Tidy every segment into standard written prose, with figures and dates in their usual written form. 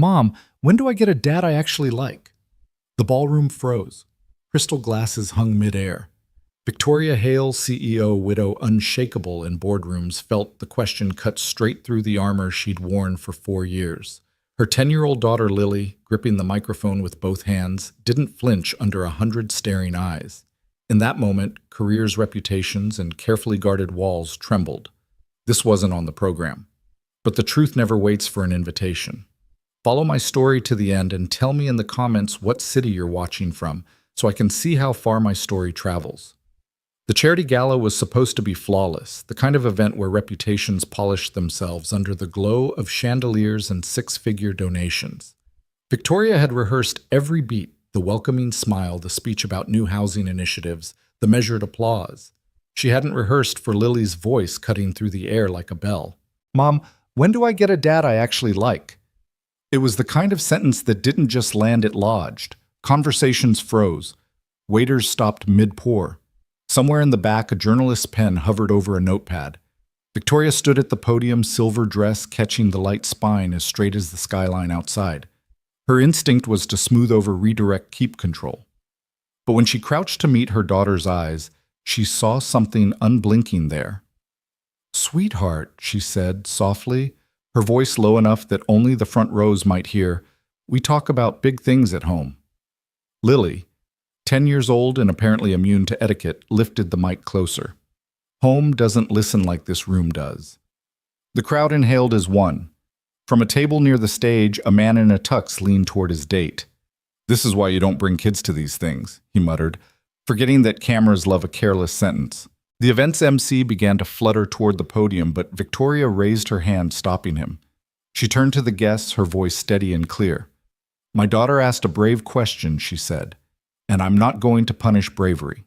Mom, when do I get a dad I actually like? The ballroom froze. Crystal glasses hung midair. Victoria Hale, CEO, widow unshakable in boardrooms, felt the question cut straight through the armor she'd worn for 4 years. Her 10-year-old daughter Lily, gripping the microphone with both hands, didn't flinch under 100 staring eyes. In that moment, careers, reputations, and carefully guarded walls trembled. This wasn't on the program. But the truth never waits for an invitation. Follow my story to the end and tell me in the comments what city you're watching from so I can see how far my story travels. The charity gala was supposed to be flawless, the kind of event where reputations polished themselves under the glow of chandeliers and six-figure donations. Victoria had rehearsed every beat, the welcoming smile, the speech about new housing initiatives, the measured applause. She hadn't rehearsed for Lily's voice cutting through the air like a bell. Mom, when do I get a dad I actually like? It was the kind of sentence that didn't just land, it lodged. Conversations froze. Waiters stopped mid-pour. Somewhere in the back, a journalist's pen hovered over a notepad. Victoria stood at the podium, silver dress catching the light spine as straight as the skyline outside. Her instinct was to smooth over redirect keep control. But when she crouched to meet her daughter's eyes, she saw something unblinking there. "Sweetheart," she said softly, her voice low enough that only the front rows might hear, "we talk about big things at home." Lily, 10 years old and apparently immune to etiquette, lifted the mic closer. Home doesn't listen like this room does. The crowd inhaled as one. From a table near the stage, a man in a tux leaned toward his date. "This is why you don't bring kids to these things," he muttered, forgetting that cameras love a careless sentence. The event's MC began to flutter toward the podium, but Victoria raised her hand, stopping him. She turned to the guests, her voice steady and clear. "My daughter asked a brave question," she said, "and I'm not going to punish bravery."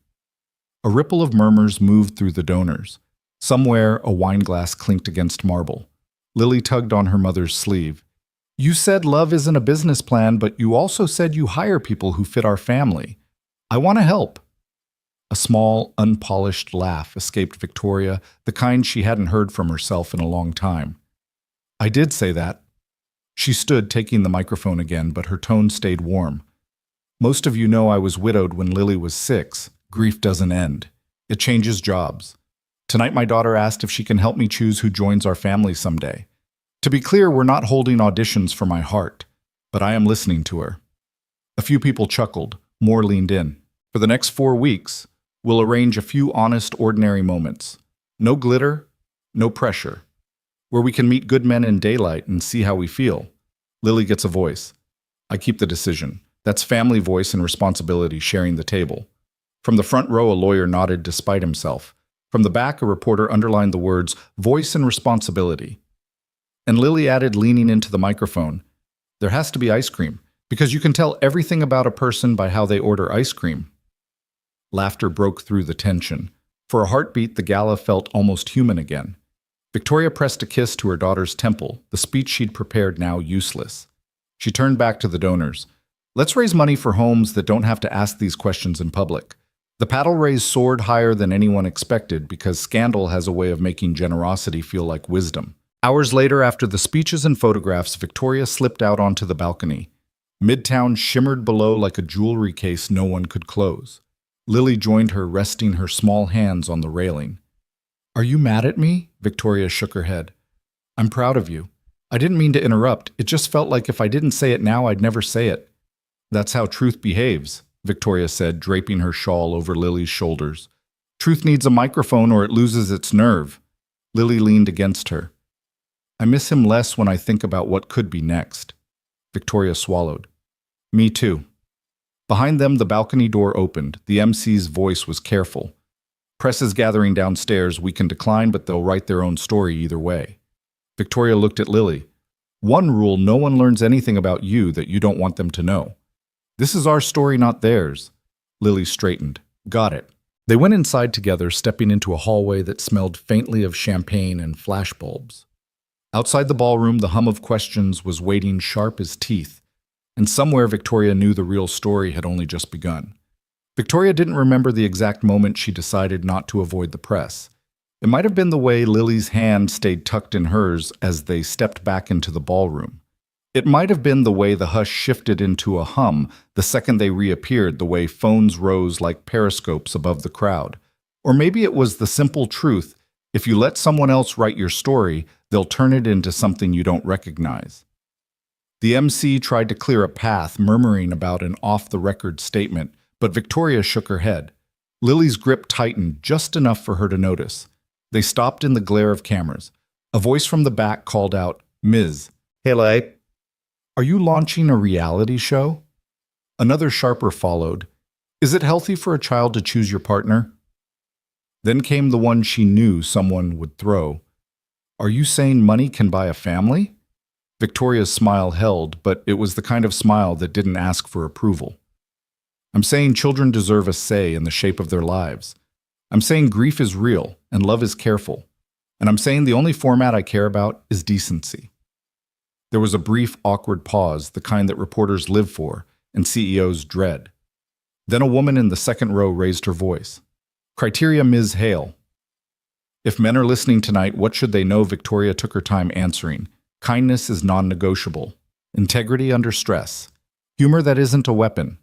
A ripple of murmurs moved through the donors. Somewhere, a wineglass clinked against marble. Lily tugged on her mother's sleeve. "You said love isn't a business plan, but you also said you hire people who fit our family. I want to help." A small, unpolished laugh escaped Victoria, the kind she hadn't heard from herself in a long time. "I did say that." She stood, taking the microphone again, but her tone stayed warm. "Most of you know I was widowed when Lily was 6. Grief doesn't end. It changes jobs. Tonight my daughter asked if she can help me choose who joins our family someday. To be clear, we're not holding auditions for my heart, but I am listening to her." A few people chuckled, more leaned in. "For the next 4 weeks, we'll arrange a few honest, ordinary moments. No glitter, no pressure. Where we can meet good men in daylight and see how we feel. Lily gets a voice. I keep the decision. That's family voice and responsibility sharing the table." From the front row, a lawyer nodded despite himself. From the back, a reporter underlined the words, "voice and responsibility." And Lily added, leaning into the microphone, "There has to be ice cream, because you can tell everything about a person by how they order ice cream." Laughter broke through the tension. For a heartbeat, the gala felt almost human again. Victoria pressed a kiss to her daughter's temple, the speech she'd prepared now useless. She turned back to the donors. "Let's raise money for homes that don't have to ask these questions in public." The paddle raise soared higher than anyone expected because scandal has a way of making generosity feel like wisdom. Hours later, after the speeches and photographs, Victoria slipped out onto the balcony. Midtown shimmered below like a jewelry case no one could close. Lily joined her, resting her small hands on the railing. "Are you mad at me?" Victoria shook her head. "I'm proud of you. I didn't mean to interrupt. It just felt like if I didn't say it now, I'd never say it." "That's how truth behaves," Victoria said, draping her shawl over Lily's shoulders. "Truth needs a microphone or it loses its nerve." Lily leaned against her. "I miss him less when I think about what could be next." Victoria swallowed. "Me too." Behind them, the balcony door opened. The MC's voice was careful. "Press is gathering downstairs. We can decline, but they'll write their own story either way." Victoria looked at Lily. "One rule, no one learns anything about you that you don't want them to know. This is our story, not theirs." Lily straightened. "Got it." They went inside together, stepping into a hallway that smelled faintly of champagne and flashbulbs. Outside the ballroom, the hum of questions was waiting sharp as teeth, and somewhere Victoria knew the real story had only just begun. Victoria didn't remember the exact moment she decided not to avoid the press. It might have been the way Lily's hand stayed tucked in hers as they stepped back into the ballroom. It might have been the way the hush shifted into a hum the second they reappeared, the way phones rose like periscopes above the crowd. Or maybe it was the simple truth: if you let someone else write your story, they'll turn it into something you don't recognize. The MC tried to clear a path, murmuring about an off-the-record statement, but Victoria shook her head. Lily's grip tightened just enough for her to notice. They stopped in the glare of cameras. A voice from the back called out, "Ms. Hello. Are you launching a reality show?" Another sharper followed. "Is it healthy for a child to choose your partner?" Then came the one she knew someone would throw. "Are you saying money can buy a family?" Victoria's smile held, but it was the kind of smile that didn't ask for approval. "I'm saying children deserve a say in the shape of their lives. I'm saying grief is real and love is careful. And I'm saying the only format I care about is decency." There was a brief, awkward pause, the kind that reporters live for and CEOs dread. Then a woman in the second row raised her voice. "Criteria, Ms. Hale." "If men are listening tonight, what should they know?" Victoria took her time answering. "Kindness is non-negotiable. Integrity under stress. Humor that isn't a weapon.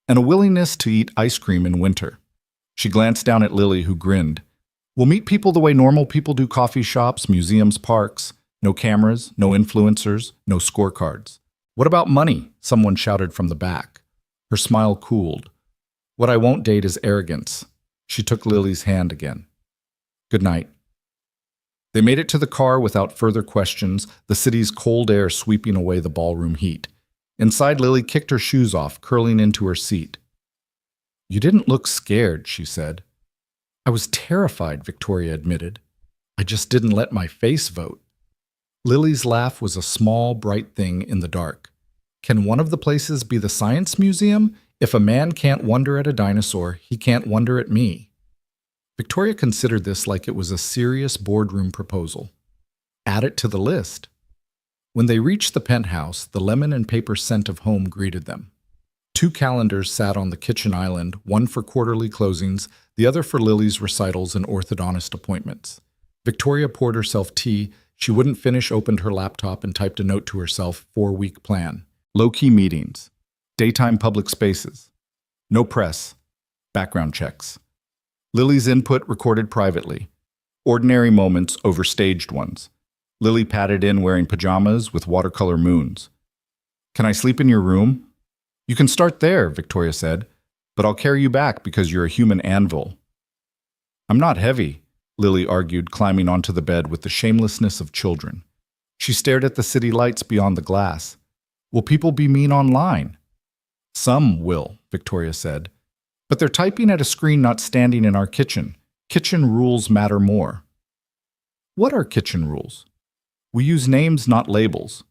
And a willingness to eat ice cream in winter." She glanced down at Lily, who grinned. "We'll meet people the way normal people do: coffee shops, museums, parks. No cameras, no influencers, no scorecards." "What about money?" someone shouted from the back. Her smile cooled. "What I won't date is arrogance." She took Lily's hand again. "Good night." They made it to the car without further questions, the city's cold air sweeping away the ballroom heat. Inside, Lily kicked her shoes off, curling into her seat. "You didn't look scared," she said. "I was terrified," Victoria admitted. "I just didn't let my face vote." Lily's laugh was a small, bright thing in the dark. Can one of the places be the Science Museum? If a man can't wonder at a dinosaur, he can't wonder at me. Victoria considered this like it was a serious boardroom proposal. Add it to the list. When they reached the penthouse, the lemon and paper scent of home greeted them. 2 calendars sat on the kitchen island, one for quarterly closings, the other for Lily's recitals and orthodontist appointments. Victoria poured herself tea. She wouldn't finish, opened her laptop, and typed a note to herself: 4-week plan. Low-key meetings. Daytime public spaces. No press. Background checks. Lily's input recorded privately. Ordinary moments over staged ones. Lily padded in wearing pajamas with watercolor moons. "Can I sleep in your room?" "You can start there," Victoria said, "but I'll carry you back because you're a human anvil." "I'm not heavy," Lily argued, climbing onto the bed with the shamelessness of children. She stared at the city lights beyond the glass. "Will people be mean online?" "Some will," Victoria said. "But they're typing at a screen, not standing in our kitchen. Kitchen rules matter more." "What are kitchen rules?" "We use names, not labels.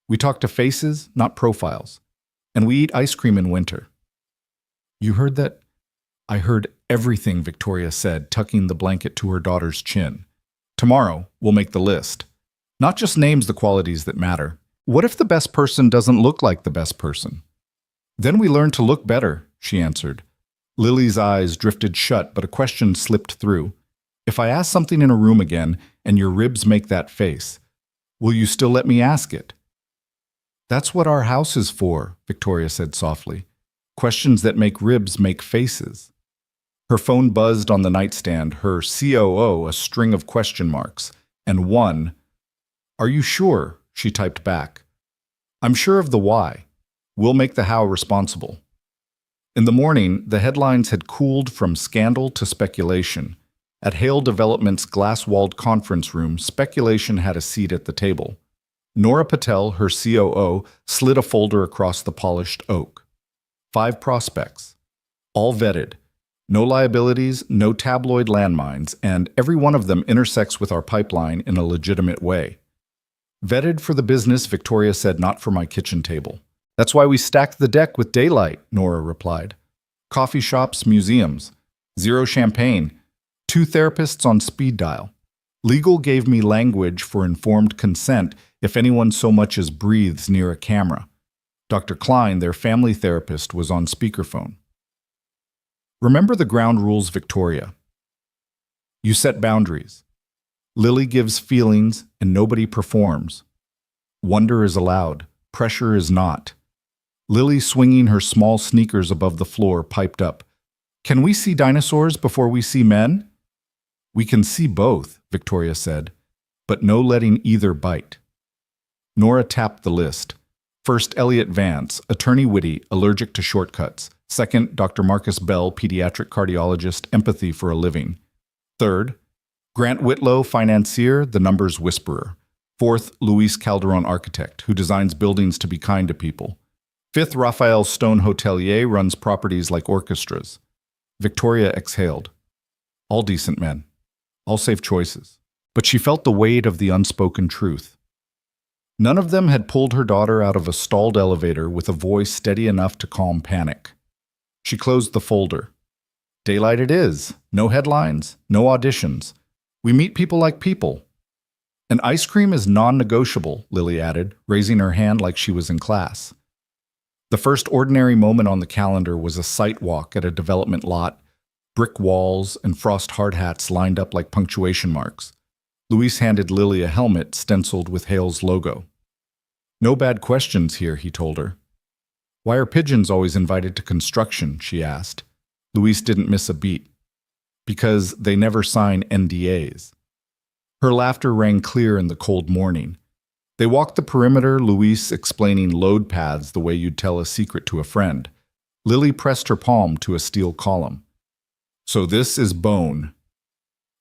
We talk to faces, not profiles. And we eat ice cream in winter." "You heard that?" "I heard everything," Victoria said, tucking the blanket to her daughter's chin. "Tomorrow, we'll make the list. Not just names, the qualities that matter. What if the best person doesn't look like the best person?" "Then we learn to look better," she answered. Lily's eyes drifted shut, but a question slipped through. "If I ask something in a room again, and your ribs make that face, will you still let me ask it?" "That's what our house is for," Victoria said softly. "Questions that make ribs make faces." Her phone buzzed on the nightstand, her COO a string of question marks, and one. "Are you sure?" she typed back. "I'm sure of the why. We'll make the how responsible." In the morning, the headlines had cooled from scandal to speculation. At Hale Development's glass-walled conference room, speculation had a seat at the table. Nora Patel, her COO, slid a folder across the polished oak. 5 prospects. All vetted. No liabilities, no tabloid landmines, and every one of them intersects with our pipeline in a legitimate way. "Vetted for the business," Victoria said, "not for my kitchen table." "That's why we stacked the deck with daylight," Nora replied. "Coffee shops, museums. 0 champagne. 2 therapists on speed dial. Legal gave me language for informed consent if anyone so much as breathes near a camera. Dr. Klein, their family therapist, was on speakerphone. Remember the ground rules, Victoria. You set boundaries. Lily gives feelings and nobody performs. Wonder is allowed. Pressure is not. Lily, swinging her small sneakers above the floor, piped up. Can we see dinosaurs before we see men? We can see both, Victoria said, but no letting either bite. Nora tapped the list. First, Elliot Vance, attorney witty, allergic to shortcuts. Second, Dr. Marcus Bell, pediatric cardiologist, empathy for a living. Third, Grant Whitlow, financier, the numbers whisperer. Fourth, Luis Calderon, architect, who designs buildings to be kind to people. Fifth, Raphael Stone, hotelier, runs properties like orchestras. Victoria exhaled. All decent men. All safe choices. But she felt the weight of the unspoken truth. None of them had pulled her daughter out of a stalled elevator with a voice steady enough to calm panic. She closed the folder. Daylight it is. No headlines. No auditions. We meet people like people. And ice cream is non-negotiable, Lily added, raising her hand like she was in class. The first ordinary moment on the calendar was a sight walk at a development lot, brick walls and frost hard hats lined up like punctuation marks. Luis handed Lily a helmet stenciled with Hale's logo. No bad questions here, he told her. Why are pigeons always invited to construction, she asked. Luis didn't miss a beat. Because they never sign NDAs. Her laughter rang clear in the cold morning. They walked the perimeter, Luis explaining load paths the way you'd tell a secret to a friend. Lily pressed her palm to a steel column. So this is bone.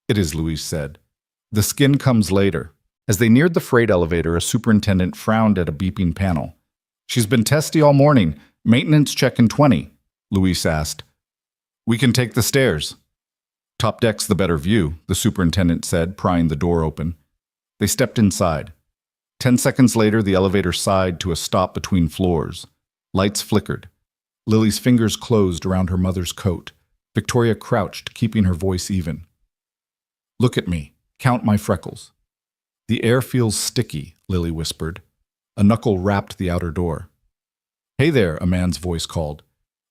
It is, Luis said. The skin comes later. As they neared the freight elevator, a superintendent frowned at a beeping panel. She's been testy all morning. Maintenance check in 20, Luis asked. We can take the stairs. Top deck's the better view, the superintendent said, prying the door open. They stepped inside. 10 seconds later, the elevator sighed to a stop between floors. Lights flickered. Lily's fingers closed around her mother's coat. Victoria crouched, keeping her voice even. Look at me. Count my freckles. The air feels sticky, Lily whispered. A knuckle rapped the outer door. Hey there, a man's voice called.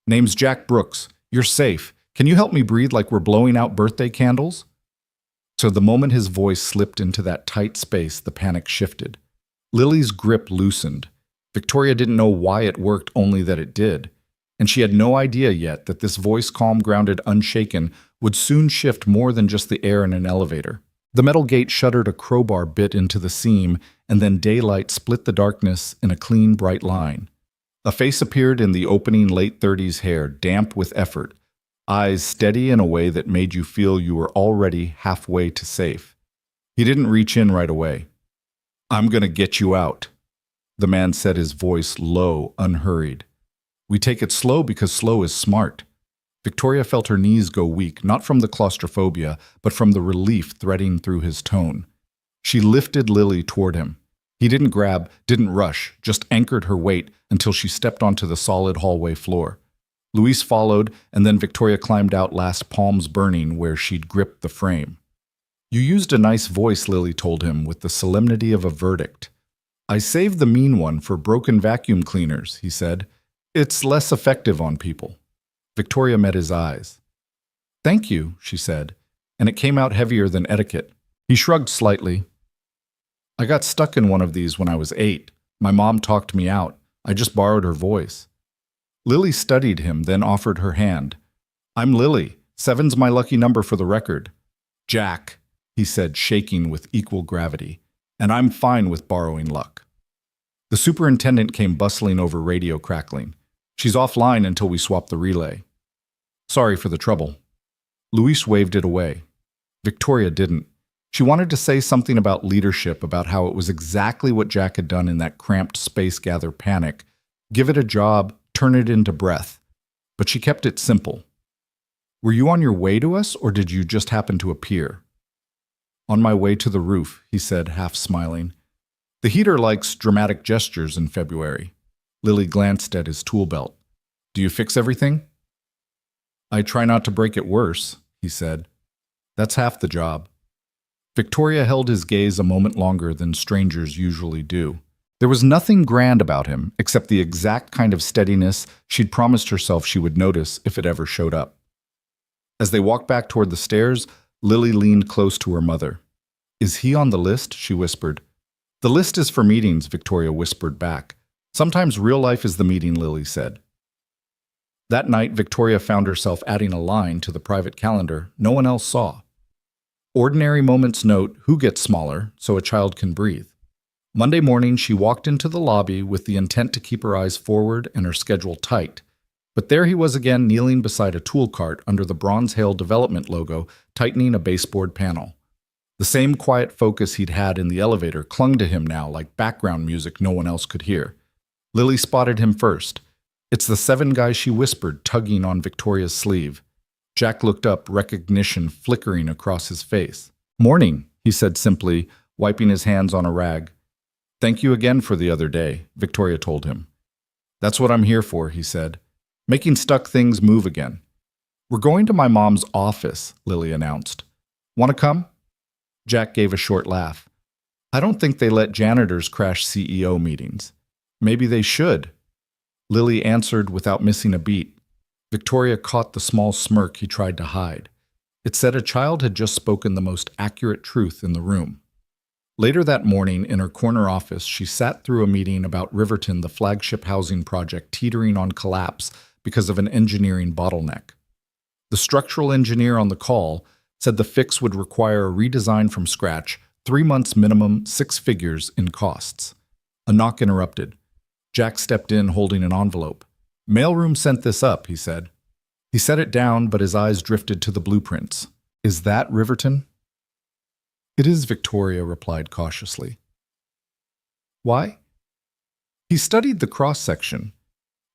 Name's Jack Brooks. You're safe. Can you help me breathe like we're blowing out birthday candles? So the moment his voice slipped into that tight space, the panic shifted. Lily's grip loosened. Victoria didn't know why it worked, only that it did. And she had no idea yet that this voice, calm, grounded, unshaken, would soon shift more than just the air in an elevator. The metal gate shuddered, a crowbar bit into the seam, and then daylight split the darkness in a clean, bright line. A face appeared in the opening late 30s hair, damp with effort, eyes steady in a way that made you feel you were already halfway to safe. He didn't reach in right away. I'm gonna get you out, the man said, his voice low, unhurried. We take it slow because slow is smart. Victoria felt her knees go weak, not from the claustrophobia, but from the relief threading through his tone. She lifted Lily toward him. He didn't grab, didn't rush, just anchored her weight until she stepped onto the solid hallway floor. Luis followed, and then Victoria climbed out, last palms burning where she'd gripped the frame. You used a nice voice, Lily told him, with the solemnity of a verdict. I saved the mean one for broken vacuum cleaners, he said. It's less effective on people. Victoria met his eyes. Thank you, she said, and it came out heavier than etiquette. He shrugged slightly. I got stuck in one of these when I was 8. My mom talked me out. I just borrowed her voice. Lily studied him, then offered her hand. I'm Lily. 7's my lucky number for the record. Jack, he said, shaking with equal gravity, and I'm fine with borrowing luck. The superintendent came bustling over, radio crackling. She's offline until we swap the relay. Sorry for the trouble. Luis waved it away. Victoria didn't. She wanted to say something about leadership, about how it was exactly what Jack had done in that cramped space gather panic. Give it a job, turn it into breath. But she kept it simple. Were you on your way to us, or did you just happen to appear? On my way to the roof, he said, half smiling. The heater likes dramatic gestures in February. Lily glanced at his tool belt. Do you fix everything? I try not to break it worse, he said. That's half the job. Victoria held his gaze a moment longer than strangers usually do. There was nothing grand about him, except the exact kind of steadiness she'd promised herself she would notice if it ever showed up. As they walked back toward the stairs, Lily leaned close to her mother. Is he on the list? She whispered. The list is for meetings, Victoria whispered back. Sometimes real life is the meeting, Lily said. That night, Victoria found herself adding a line to the private calendar no one else saw. Ordinary moments note who gets smaller so a child can breathe. Monday morning, she walked into the lobby with the intent to keep her eyes forward and her schedule tight. But there he was again, kneeling beside a tool cart under the Bronze Hail Development logo, tightening a baseboard panel. The same quiet focus he'd had in the elevator clung to him now like background music no one else could hear. Lily spotted him first. It's the 7 guy she whispered, tugging on Victoria's sleeve. Jack looked up, recognition flickering across his face. "Morning," he said simply, wiping his hands on a rag. "Thank you again for the other day," Victoria told him. "That's what I'm here for," he said. "Making stuck things move again." "We're going to my mom's office," Lily announced. "Want to come?" Jack gave a short laugh. "I don't think they let janitors crash CEO meetings." "Maybe they should," Lily answered without missing a beat. Victoria caught the small smirk he tried to hide. It said a child had just spoken the most accurate truth in the room. Later that morning, in her corner office, she sat through a meeting about Riverton, the flagship housing project teetering on collapse because of an engineering bottleneck. The structural engineer on the call said the fix would require a redesign from scratch, 3 months minimum, 6 figures in costs. A knock interrupted. Jack stepped in holding an envelope. "Mailroom sent this up," he said. He set it down, but his eyes drifted to the blueprints. "Is that Riverton?" "It is," Victoria replied cautiously. "Why?" He studied the cross-section.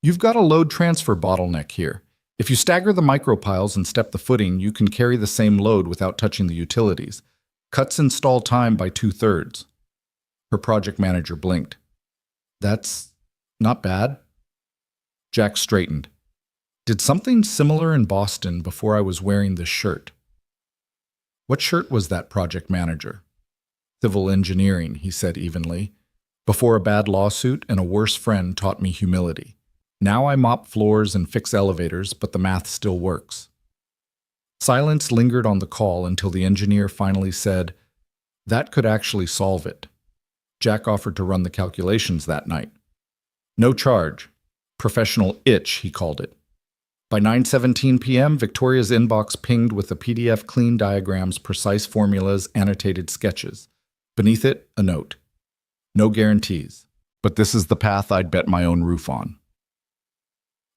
"You've got a load transfer bottleneck here. If you stagger the micropiles and step the footing, you can carry the same load without touching the utilities. Cuts install time by 2/3. Her project manager blinked. "That's not bad." Jack straightened. "Did something similar in Boston before I was wearing this shirt." "What shirt was that, project manager?" "Civil engineering," he said evenly. "Before a bad lawsuit and a worse friend taught me humility. Now I mop floors and fix elevators, but the math still works." Silence lingered on the call until the engineer finally said, "That could actually solve it." Jack offered to run the calculations that night. No charge. Professional itch, he called it. By 9:17 p.m., Victoria's inbox pinged with a PDF, clean diagrams, precise formulas, annotated sketches. Beneath it, a note. "No guarantees, but this is the path I'd bet my own roof on."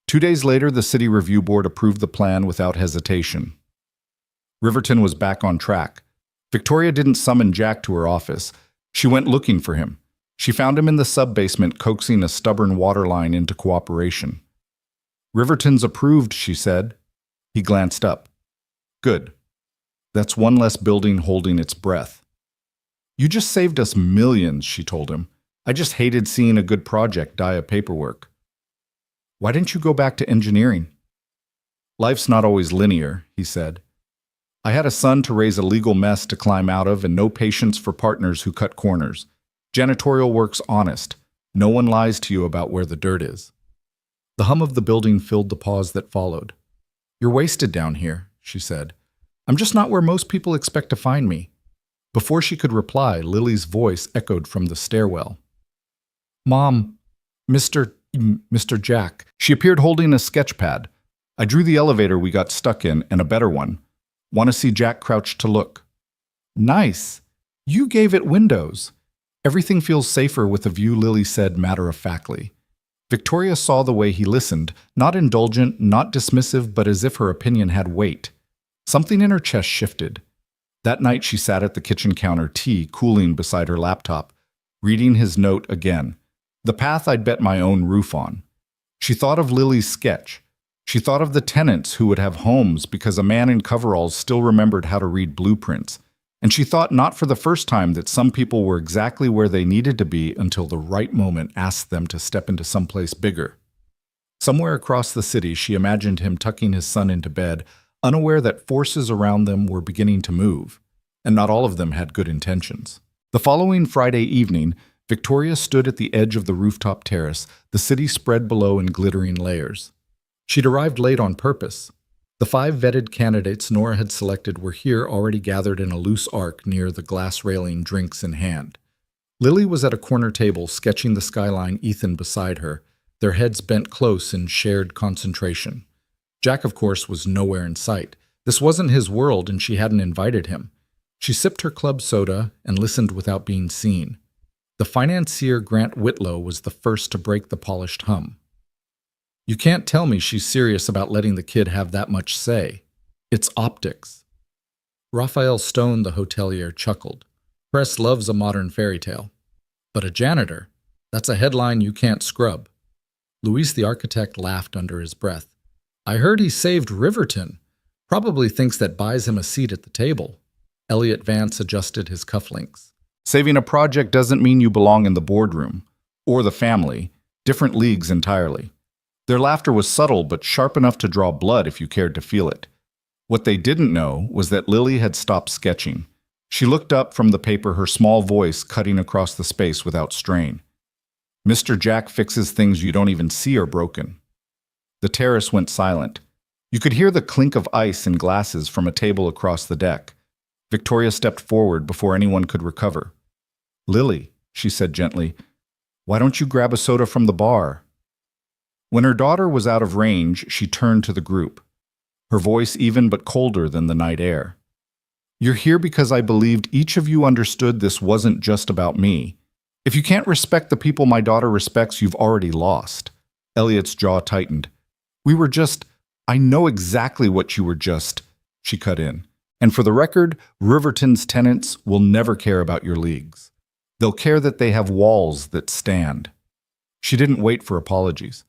2 days later, the City Review Board approved the plan without hesitation. Riverton was back on track. Victoria didn't summon Jack to her office. She went looking for him. She found him in the sub-basement, coaxing a stubborn water line into cooperation. "Riverton's approved," she said. He glanced up. "Good. That's one less building holding its breath." "You just saved us millions," she told him. "I just hated seeing a good project die of paperwork." "Why didn't you go back to engineering?" "Life's not always linear," he said. "I had a son to raise a legal mess to climb out of and no patience for partners who cut corners. Janitorial work's honest. No one lies to you about where the dirt is." The hum of the building filled the pause that followed. "You're wasted down here," she said. "I'm just not where most people expect to find me." Before she could reply, Lily's voice echoed from the stairwell. "Mom, Mr. Jack." She appeared holding a sketch pad. "I drew the elevator we got stuck in and a better one. Want to see?" Jack crouched to look. "Nice. You gave it windows." "Everything feels safer with a view," Lily said matter-of-factly. Victoria saw the way he listened, not indulgent, not dismissive, but as if her opinion had weight. Something in her chest shifted. That night she sat at the kitchen counter, tea cooling beside her laptop, reading his note again. "The path I'd bet my own roof on." She thought of Lily's sketch. She thought of the tenants who would have homes because a man in coveralls still remembered how to read blueprints. And she thought not for the first time that some people were exactly where they needed to be until the right moment asked them to step into someplace bigger. Somewhere across the city, she imagined him tucking his son into bed, unaware that forces around them were beginning to move, and not all of them had good intentions. The following Friday evening, Victoria stood at the edge of the rooftop terrace, the city spread below in glittering layers. She'd arrived late on purpose. The 5 vetted candidates Nora had selected were here already gathered in a loose arc near the glass railing, drinks in hand. Lily was at a corner table sketching the skyline, Ethan beside her, their heads bent close in shared concentration. Jack, of course, was nowhere in sight. This wasn't his world, and she hadn't invited him. She sipped her club soda and listened without being seen. The financier Grant Whitlow was the first to break the polished hum. "You can't tell me she's serious about letting the kid have that much say. It's optics." Raphael Stone, the hotelier, chuckled. "Press loves a modern fairy tale. But a janitor? That's a headline you can't scrub." Luis the architect laughed under his breath. "I heard he saved Riverton. Probably thinks that buys him a seat at the table." Elliot Vance adjusted his cufflinks. "Saving a project doesn't mean you belong in the boardroom. Or the family. Different leagues entirely." Their laughter was subtle but sharp enough to draw blood if you cared to feel it. What they didn't know was that Lily had stopped sketching. She looked up from the paper, her small voice cutting across the space without strain. "Mr. Jack fixes things you don't even see are broken." The terrace went silent. You could hear the clink of ice and glasses from a table across the deck. Victoria stepped forward before anyone could recover. "Lily," she said gently, "why don't you grab a soda from the bar?" When her daughter was out of range, she turned to the group, her voice even but colder than the night air. "You're here because I believed each of you understood this wasn't just about me. If you can't respect the people my daughter respects, you've already lost." Elliot's jaw tightened. I know exactly what you were just," she cut in. "And for the record, Riverton's tenants will never care about your leagues. They'll care that they have walls that stand." She didn't wait for apologies.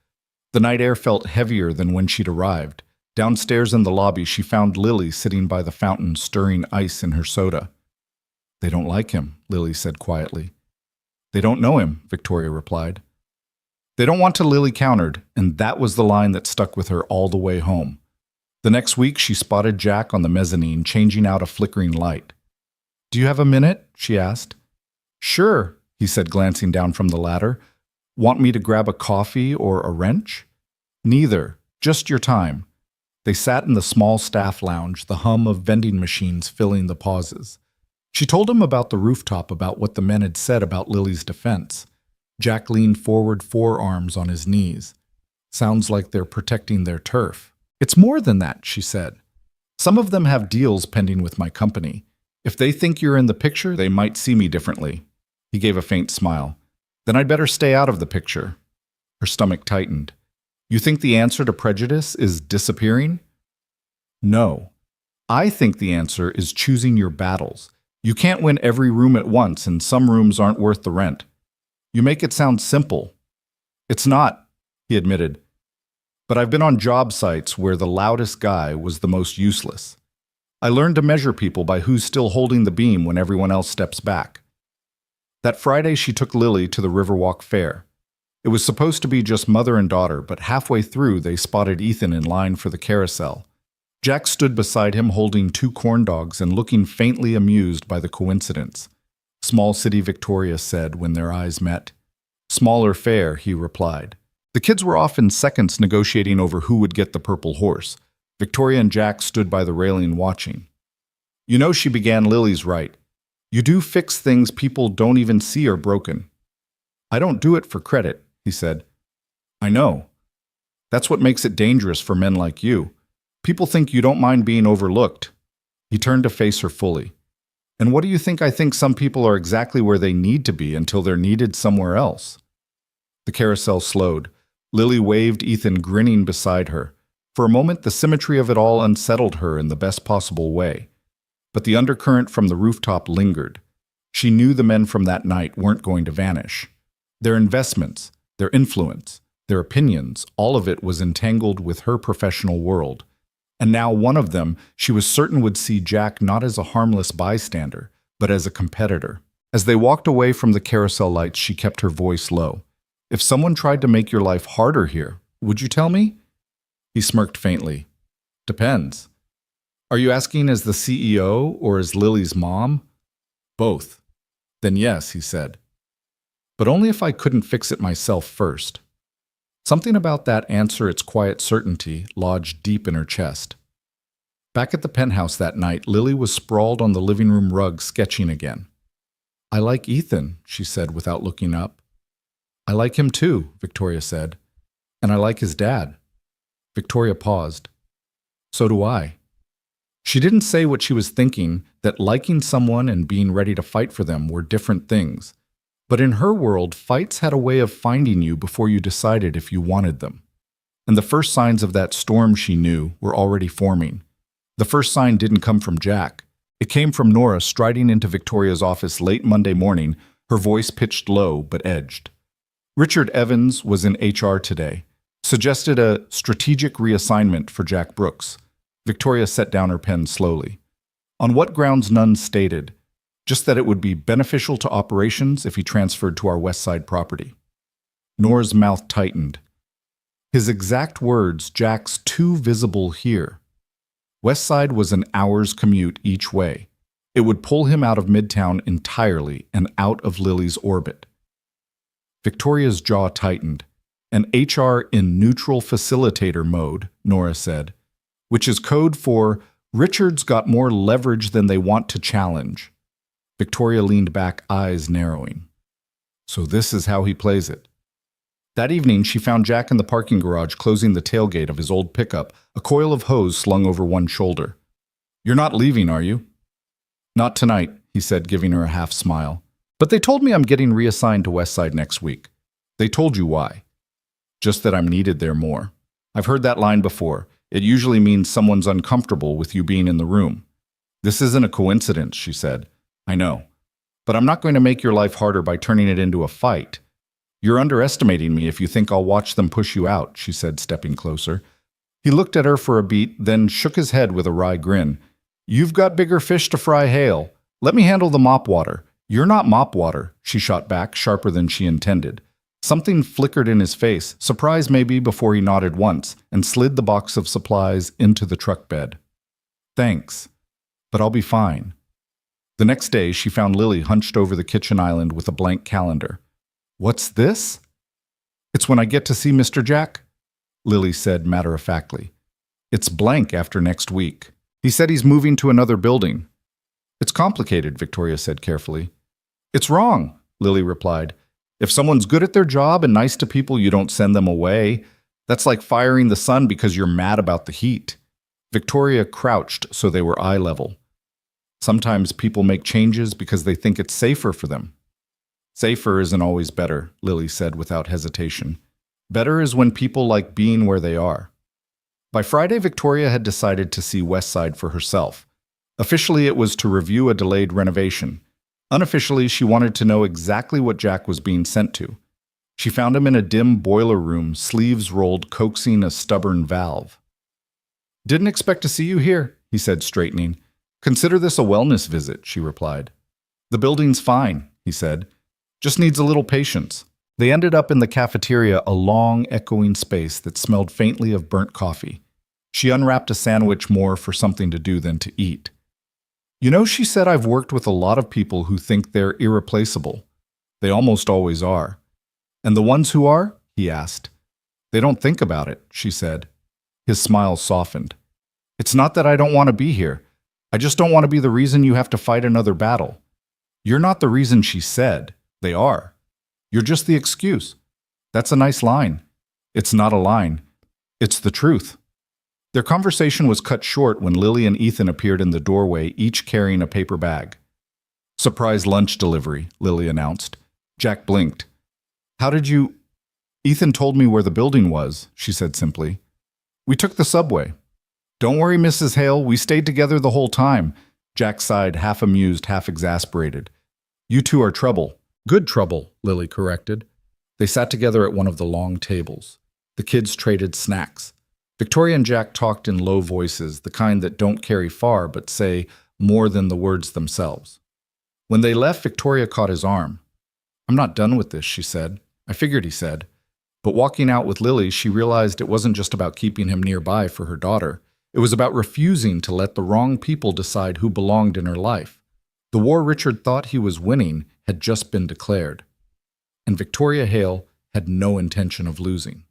The night air felt heavier than when she'd arrived. Downstairs in the lobby, she found Lily sitting by the fountain stirring ice in her soda. "They don't like him," Lily said quietly. "They don't know him," Victoria replied. "They don't want to," Lily countered, and that was the line that stuck with her all the way home. The next week, she spotted Jack on the mezzanine, changing out a flickering light. "Do you have a minute?" she asked. "Sure," he said, glancing down from the ladder. "Want me to grab a coffee or a wrench?" "Neither. Just your time." They sat in the small staff lounge, the hum of vending machines filling the pauses. She told him about the rooftop, about what the men had said about Lily's defense. Jack leaned forward, forearms on his knees. "Sounds like they're protecting their turf." "It's more than that," she said. "Some of them have deals pending with my company. If they think you're in the picture, they might see me differently." He gave a faint smile. "Then I'd better stay out of the picture." Her stomach tightened. "You think the answer to prejudice is disappearing?" "No. I think the answer is choosing your battles. You can't win every room at once, and some rooms aren't worth the rent." "You make it sound simple." "It's not," he admitted. "But I've been on job sites where the loudest guy was the most useless. I learned to measure people by who's still holding the beam when everyone else steps back." That Friday, she took Lily to the Riverwalk Fair. It was supposed to be just mother and daughter, but halfway through they spotted Ethan in line for the carousel. Jack stood beside him holding 2 corn dogs and looking faintly amused by the coincidence. "Small city," Victoria said when their eyes met. "Smaller fair," he replied. The kids were off in seconds negotiating over who would get the purple horse. Victoria and Jack stood by the railing watching. "You know," she began, "Lily's right. You do fix things people don't even see are broken." "I don't do it for credit," he said. "I know. That's what makes it dangerous for men like you. People think you don't mind being overlooked." He turned to face her fully. "And what do you think? I think some people are exactly where they need to be until they're needed somewhere else." The carousel slowed. Lily waved, Ethan grinning beside her. For a moment, the symmetry of it all unsettled her in the best possible way. But the undercurrent from the rooftop lingered. She knew the men from that night weren't going to vanish. Their investments, their influence, their opinions, all of it was entangled with her professional world. And now one of them, she was certain, would see Jack not as a harmless bystander, but as a competitor. As they walked away from the carousel lights, she kept her voice low. "If someone tried to make your life harder here, would you tell me?" He smirked faintly. "Depends. Are you asking as the CEO or as Lily's mom?" "Both." "Then yes," he said. "But only if I couldn't fix it myself first." Something about that answer, its quiet certainty, lodged deep in her chest. Back at the penthouse that night, Lily was sprawled on the living room rug sketching again. I like Ethan, she said without looking up. I like him too, Victoria said. And I like his dad. Victoria paused. So do I. She didn't say what she was thinking, that liking someone and being ready to fight for them were different things. But in her world, fights had a way of finding you before you decided if you wanted them. And the first signs of that storm, she knew, were already forming. The first sign didn't come from Jack. It came from Nora striding into Victoria's office late Monday morning, her voice pitched low but edged. Richard Evans was in HR today, suggested a strategic reassignment for Jack Brooks. Victoria set down her pen slowly. On what grounds, none stated, just that it would be beneficial to operations if he transferred to our West Side property. Nora's mouth tightened. His exact words, Jack's too visible here. West Side was an hour's commute each way. It would pull him out of Midtown entirely and out of Lily's orbit. Victoria's jaw tightened. An HR in neutral facilitator mode, Nora said, which is code for Richard's got more leverage than they want to challenge. Victoria leaned back, eyes narrowing. So this is how he plays it. That evening, she found Jack in the parking garage closing the tailgate of his old pickup, a coil of hose slung over one shoulder. You're not leaving, are you? Not tonight, he said, giving her a half smile. But they told me I'm getting reassigned to West Side next week. They told you why. Just that I'm needed there more. I've heard that line before. It usually means someone's uncomfortable with you being in the room. This isn't a coincidence, she said. I know. But I'm not going to make your life harder by turning it into a fight. You're underestimating me if you think I'll watch them push you out, she said, stepping closer. He looked at her for a beat, then shook his head with a wry grin. You've got bigger fish to fry, Hale. Let me handle the mop water. You're not mop water, she shot back, sharper than she intended. Something flickered in his face, surprise maybe before he nodded once, and slid the box of supplies into the truck bed. Thanks, but I'll be fine. The next day, she found Lily hunched over the kitchen island with a blank calendar. What's this? It's when I get to see Mr. Jack, Lily said matter-of-factly. It's blank after next week. He said he's moving to another building. It's complicated, Victoria said carefully. It's wrong, Lily replied. If someone's good at their job and nice to people, you don't send them away. That's like firing the sun because you're mad about the heat. Victoria crouched so they were eye level. Sometimes people make changes because they think it's safer for them. Safer isn't always better, Lily said without hesitation. Better is when people like being where they are. By Friday, Victoria had decided to see West Side for herself. Officially, it was to review a delayed renovation. Unofficially, she wanted to know exactly what Jack was being sent to. She found him in a dim boiler room, sleeves rolled, coaxing a stubborn valve. Didn't expect to see you here, he said, straightening. Consider this a wellness visit, she replied. The building's fine, he said. Just needs a little patience. They ended up in the cafeteria, a long, echoing space that smelled faintly of burnt coffee. She unwrapped a sandwich more for something to do than to eat. You know, she said, I've worked with a lot of people who think they're irreplaceable. They almost always are. And the ones who are? He asked. They don't think about it, she said. His smile softened. It's not that I don't want to be here. I just don't want to be the reason you have to fight another battle. You're not the reason, she said. They are. You're just the excuse. That's a nice line. It's not a line. It's the truth. Their conversation was cut short when Lily and Ethan appeared in the doorway, each carrying a paper bag. Surprise lunch delivery, Lily announced. Jack blinked. How did you... Ethan told me where the building was, she said simply. We took the subway. Don't worry, Mrs. Hale, we stayed together the whole time. Jack sighed, half amused, half exasperated. You two are trouble. Good trouble, Lily corrected. They sat together at one of the long tables. The kids traded snacks. Victoria and Jack talked in low voices, the kind that don't carry far but say more than the words themselves. When they left, Victoria caught his arm. I'm not done with this, she said. I figured he said. But walking out with Lily, she realized it wasn't just about keeping him nearby for her daughter. It was about refusing to let the wrong people decide who belonged in her life. The war Richard thought he was winning had just been declared, and Victoria Hale had no intention of losing.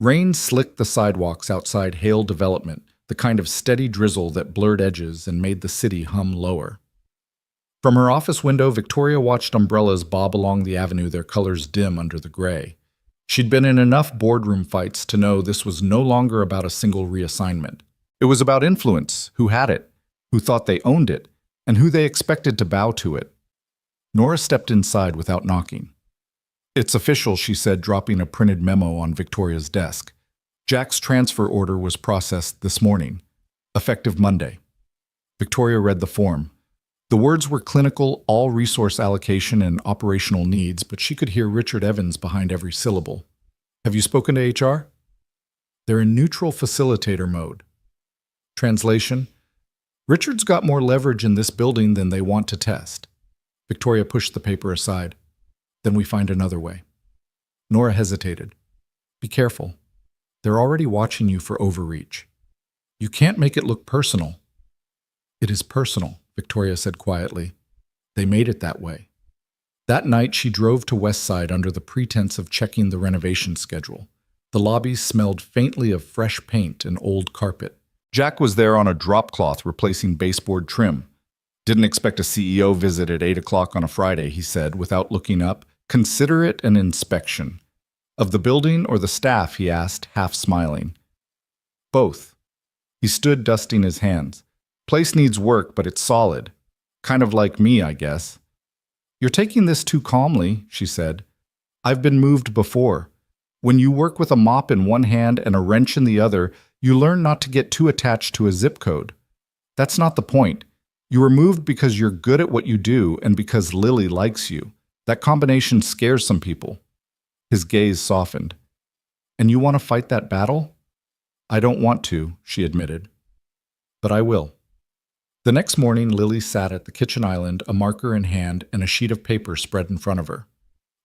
Rain slicked the sidewalks outside Hale Development, the kind of steady drizzle that blurred edges and made the city hum lower. From her office window, Victoria watched umbrellas bob along the avenue, their colors dim under the gray. She'd been in enough boardroom fights to know this was no longer about a single reassignment. It was about influence, who had it, who thought they owned it, and who they expected to bow to it. Nora stepped inside without knocking. "It's official," she said, dropping a printed memo on Victoria's desk. "Jack's transfer order was processed this morning, effective Monday." Victoria read the form. The words were clinical, all resource allocation and operational needs, but she could hear Richard Evans behind every syllable. "Have you spoken to HR?" "They're in neutral facilitator mode." Translation: "Richard's got more leverage in this building than they want to test." Victoria pushed the paper aside. "Then we find another way." Nora hesitated. "Be careful. They're already watching you for overreach. You can't make it look personal." "It is personal," Victoria said quietly. "They made it that way." That night she drove to West Side under the pretense of checking the renovation schedule. The lobby smelled faintly of fresh paint and old carpet. Jack was there on a drop cloth replacing baseboard trim. "Didn't expect a CEO visit at 8 o'clock on a Friday," he said without looking up. "Consider it an inspection." "Of the building or the staff?" he asked, half smiling. "Both." He stood dusting his hands. "Place needs work, but it's solid. Kind of like me, I guess." "You're taking this too calmly," she said. "I've been moved before. When you work with a mop in one hand and a wrench in the other, you learn not to get too attached to a zip code. That's not the point. You were moved because you're good at what you do and because Lily likes you. That combination scares some people." His gaze softened. "And you want to fight that battle?" "I don't want to," she admitted. "But I will." The next morning, Lily sat at the kitchen island, a marker in hand and a sheet of paper spread in front of her.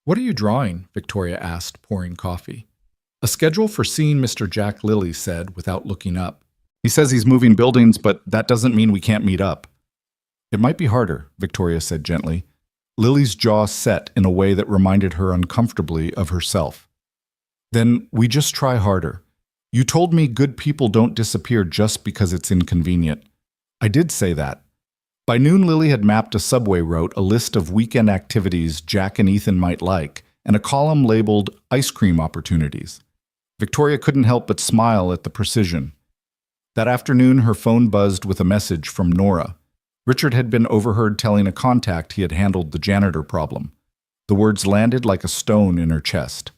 "What are you drawing?" Victoria asked, pouring coffee. "A schedule for seeing Mr. Jack," Lily said, without looking up. "He says he's moving buildings, but that doesn't mean we can't meet up." "It might be harder," Victoria said gently. Lily's jaw set in a way that reminded her uncomfortably of herself. "Then we just try harder. You told me good people don't disappear just because it's inconvenient." "I did say that." By noon, Lily had mapped a subway route, a list of weekend activities Jack and Ethan might like, and a column labeled ice cream opportunities. Victoria couldn't help but smile at the precision. That afternoon, her phone buzzed with a message from Nora. Richard had been overheard telling a contact he had handled the janitor problem. The words landed like a stone in her chest.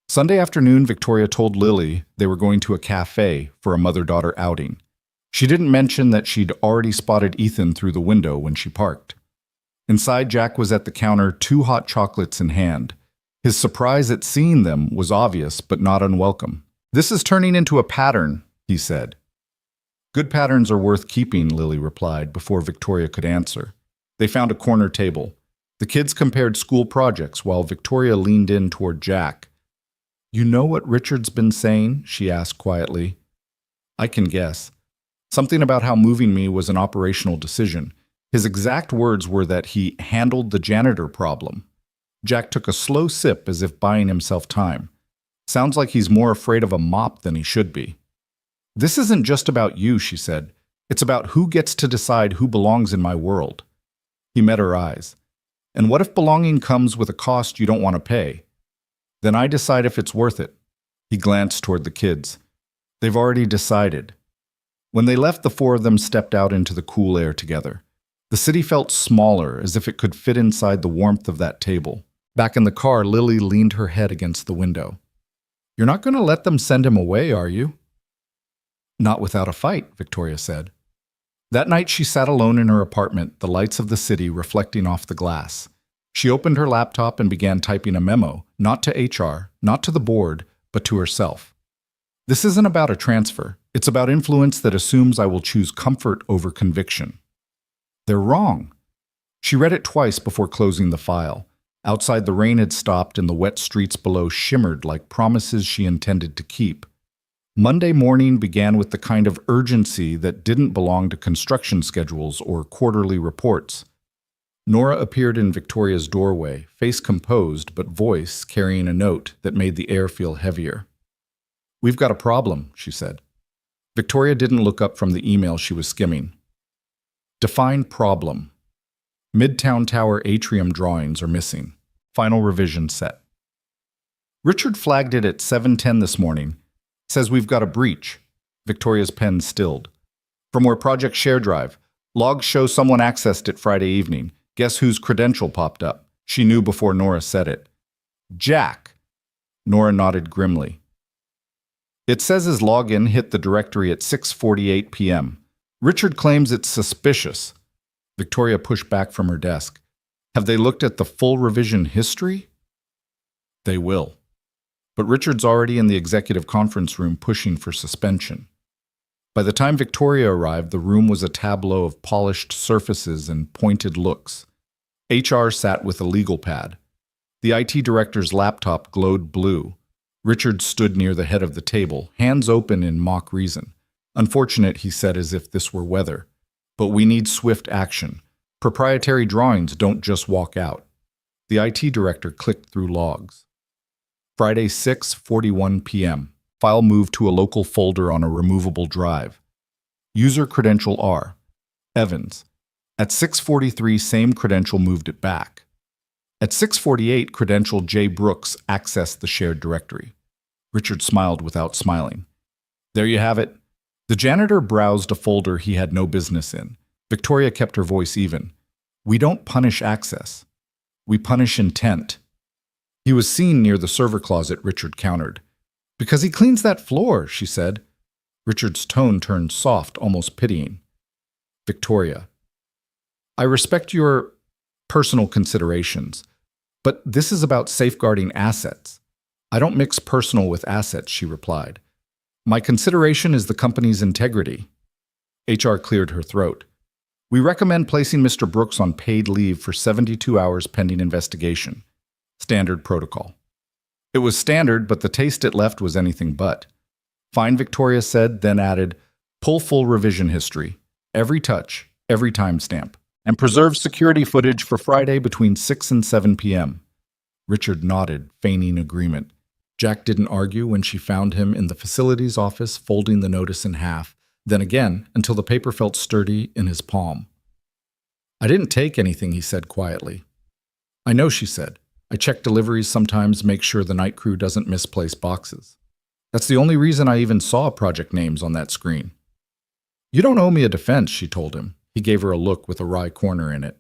Sunday afternoon, Victoria told Lily they were going to a cafe for a mother-daughter outing. She didn't mention that she'd already spotted Ethan through the window when she parked. Inside, Jack was at the counter, 2 hot chocolates in hand. His surprise at seeing them was obvious, but not unwelcome. "This is turning into a pattern," he said. "Good patterns are worth keeping," Lily replied before Victoria could answer. They found a corner table. The kids compared school projects while Victoria leaned in toward Jack. "You know what Richard's been saying?" she asked quietly. "I can guess. Something about how moving me was an operational decision. His exact words were that he handled the janitor problem." Jack took a slow sip as if buying himself time. "Sounds like he's more afraid of a mop than he should be." "This isn't just about you," she said. "It's about who gets to decide who belongs in my world." He met her eyes. "And what if belonging comes with a cost you don't want to pay?" "Then I decide if it's worth it." He glanced toward the kids. "They've already decided." When they left, the 4 of them stepped out into the cool air together. The city felt smaller, as if it could fit inside the warmth of that table. Back in the car, Lily leaned her head against the window. "You're not going to let them send him away, are you?" "Not without a fight," Victoria said. That night she sat alone in her apartment, the lights of the city reflecting off the glass. She opened her laptop and began typing a memo, not to HR, not to the board, but to herself. "This isn't about a transfer. It's about influence that assumes I will choose comfort over conviction." They're wrong. She read it twice before closing the file. Outside, the rain had stopped and the wet streets below shimmered like promises she intended to keep. Monday morning began with the kind of urgency that didn't belong to construction schedules or quarterly reports. Nora appeared in Victoria's doorway, face composed but voice carrying a note that made the air feel heavier. "We've got a problem," she said. Victoria didn't look up from the email she was skimming. "Define problem." Midtown Tower atrium drawings are missing. Final revision set. Richard flagged it at 7:10 this morning. Says we've got a breach. Victoria's pen stilled. From where Project Share Drive. Logs show someone accessed it Friday evening. Guess whose credential popped up? She knew before Nora said it. Jack. Nora nodded grimly. It says his login hit the directory at 6:48 p.m. Richard claims it's suspicious. Victoria pushed back from her desk. Have they looked at the full revision history? They will. But Richard's already in the executive conference room pushing for suspension. By the time Victoria arrived, the room was a tableau of polished surfaces and pointed looks. HR sat with a legal pad. The IT director's laptop glowed blue. Richard stood near the head of the table, hands open in mock reason. Unfortunate, he said as if this were weather. But we need swift action. Proprietary drawings don't just walk out. The IT director clicked through logs. Friday, 6:41 p.m. File moved to a local folder on a removable drive. User credential R. Evans. At 6:43, same credential moved it back. At 6:48, credential J. Brooks accessed the shared directory. Richard smiled without smiling. There you have it. The janitor browsed a folder he had no business in. Victoria kept her voice even. We don't punish access. We punish intent. He was seen near the server closet, Richard countered. Because he cleans that floor, she said. Richard's tone turned soft, almost pitying. Victoria. I respect your personal considerations, but this is about safeguarding assets. I don't mix personal with assets, she replied. My consideration is the company's integrity. HR cleared her throat. We recommend placing Mr. Brooks on paid leave for 72 hours pending investigation. Standard protocol. It was standard, but the taste it left was anything but. Fine, Victoria said, then added, pull full revision history, every touch, every timestamp, and preserve security footage for Friday between 6 and 7 p.m. Richard nodded, feigning agreement. Jack didn't argue when she found him in the facilities office folding the notice in half, then again until the paper felt sturdy in his palm. I didn't take anything, he said quietly. I know, she said. I check deliveries sometimes, make sure the night crew doesn't misplace boxes. That's the only reason I even saw project names on that screen. You don't owe me a defense, she told him. He gave her a look with a wry corner in it.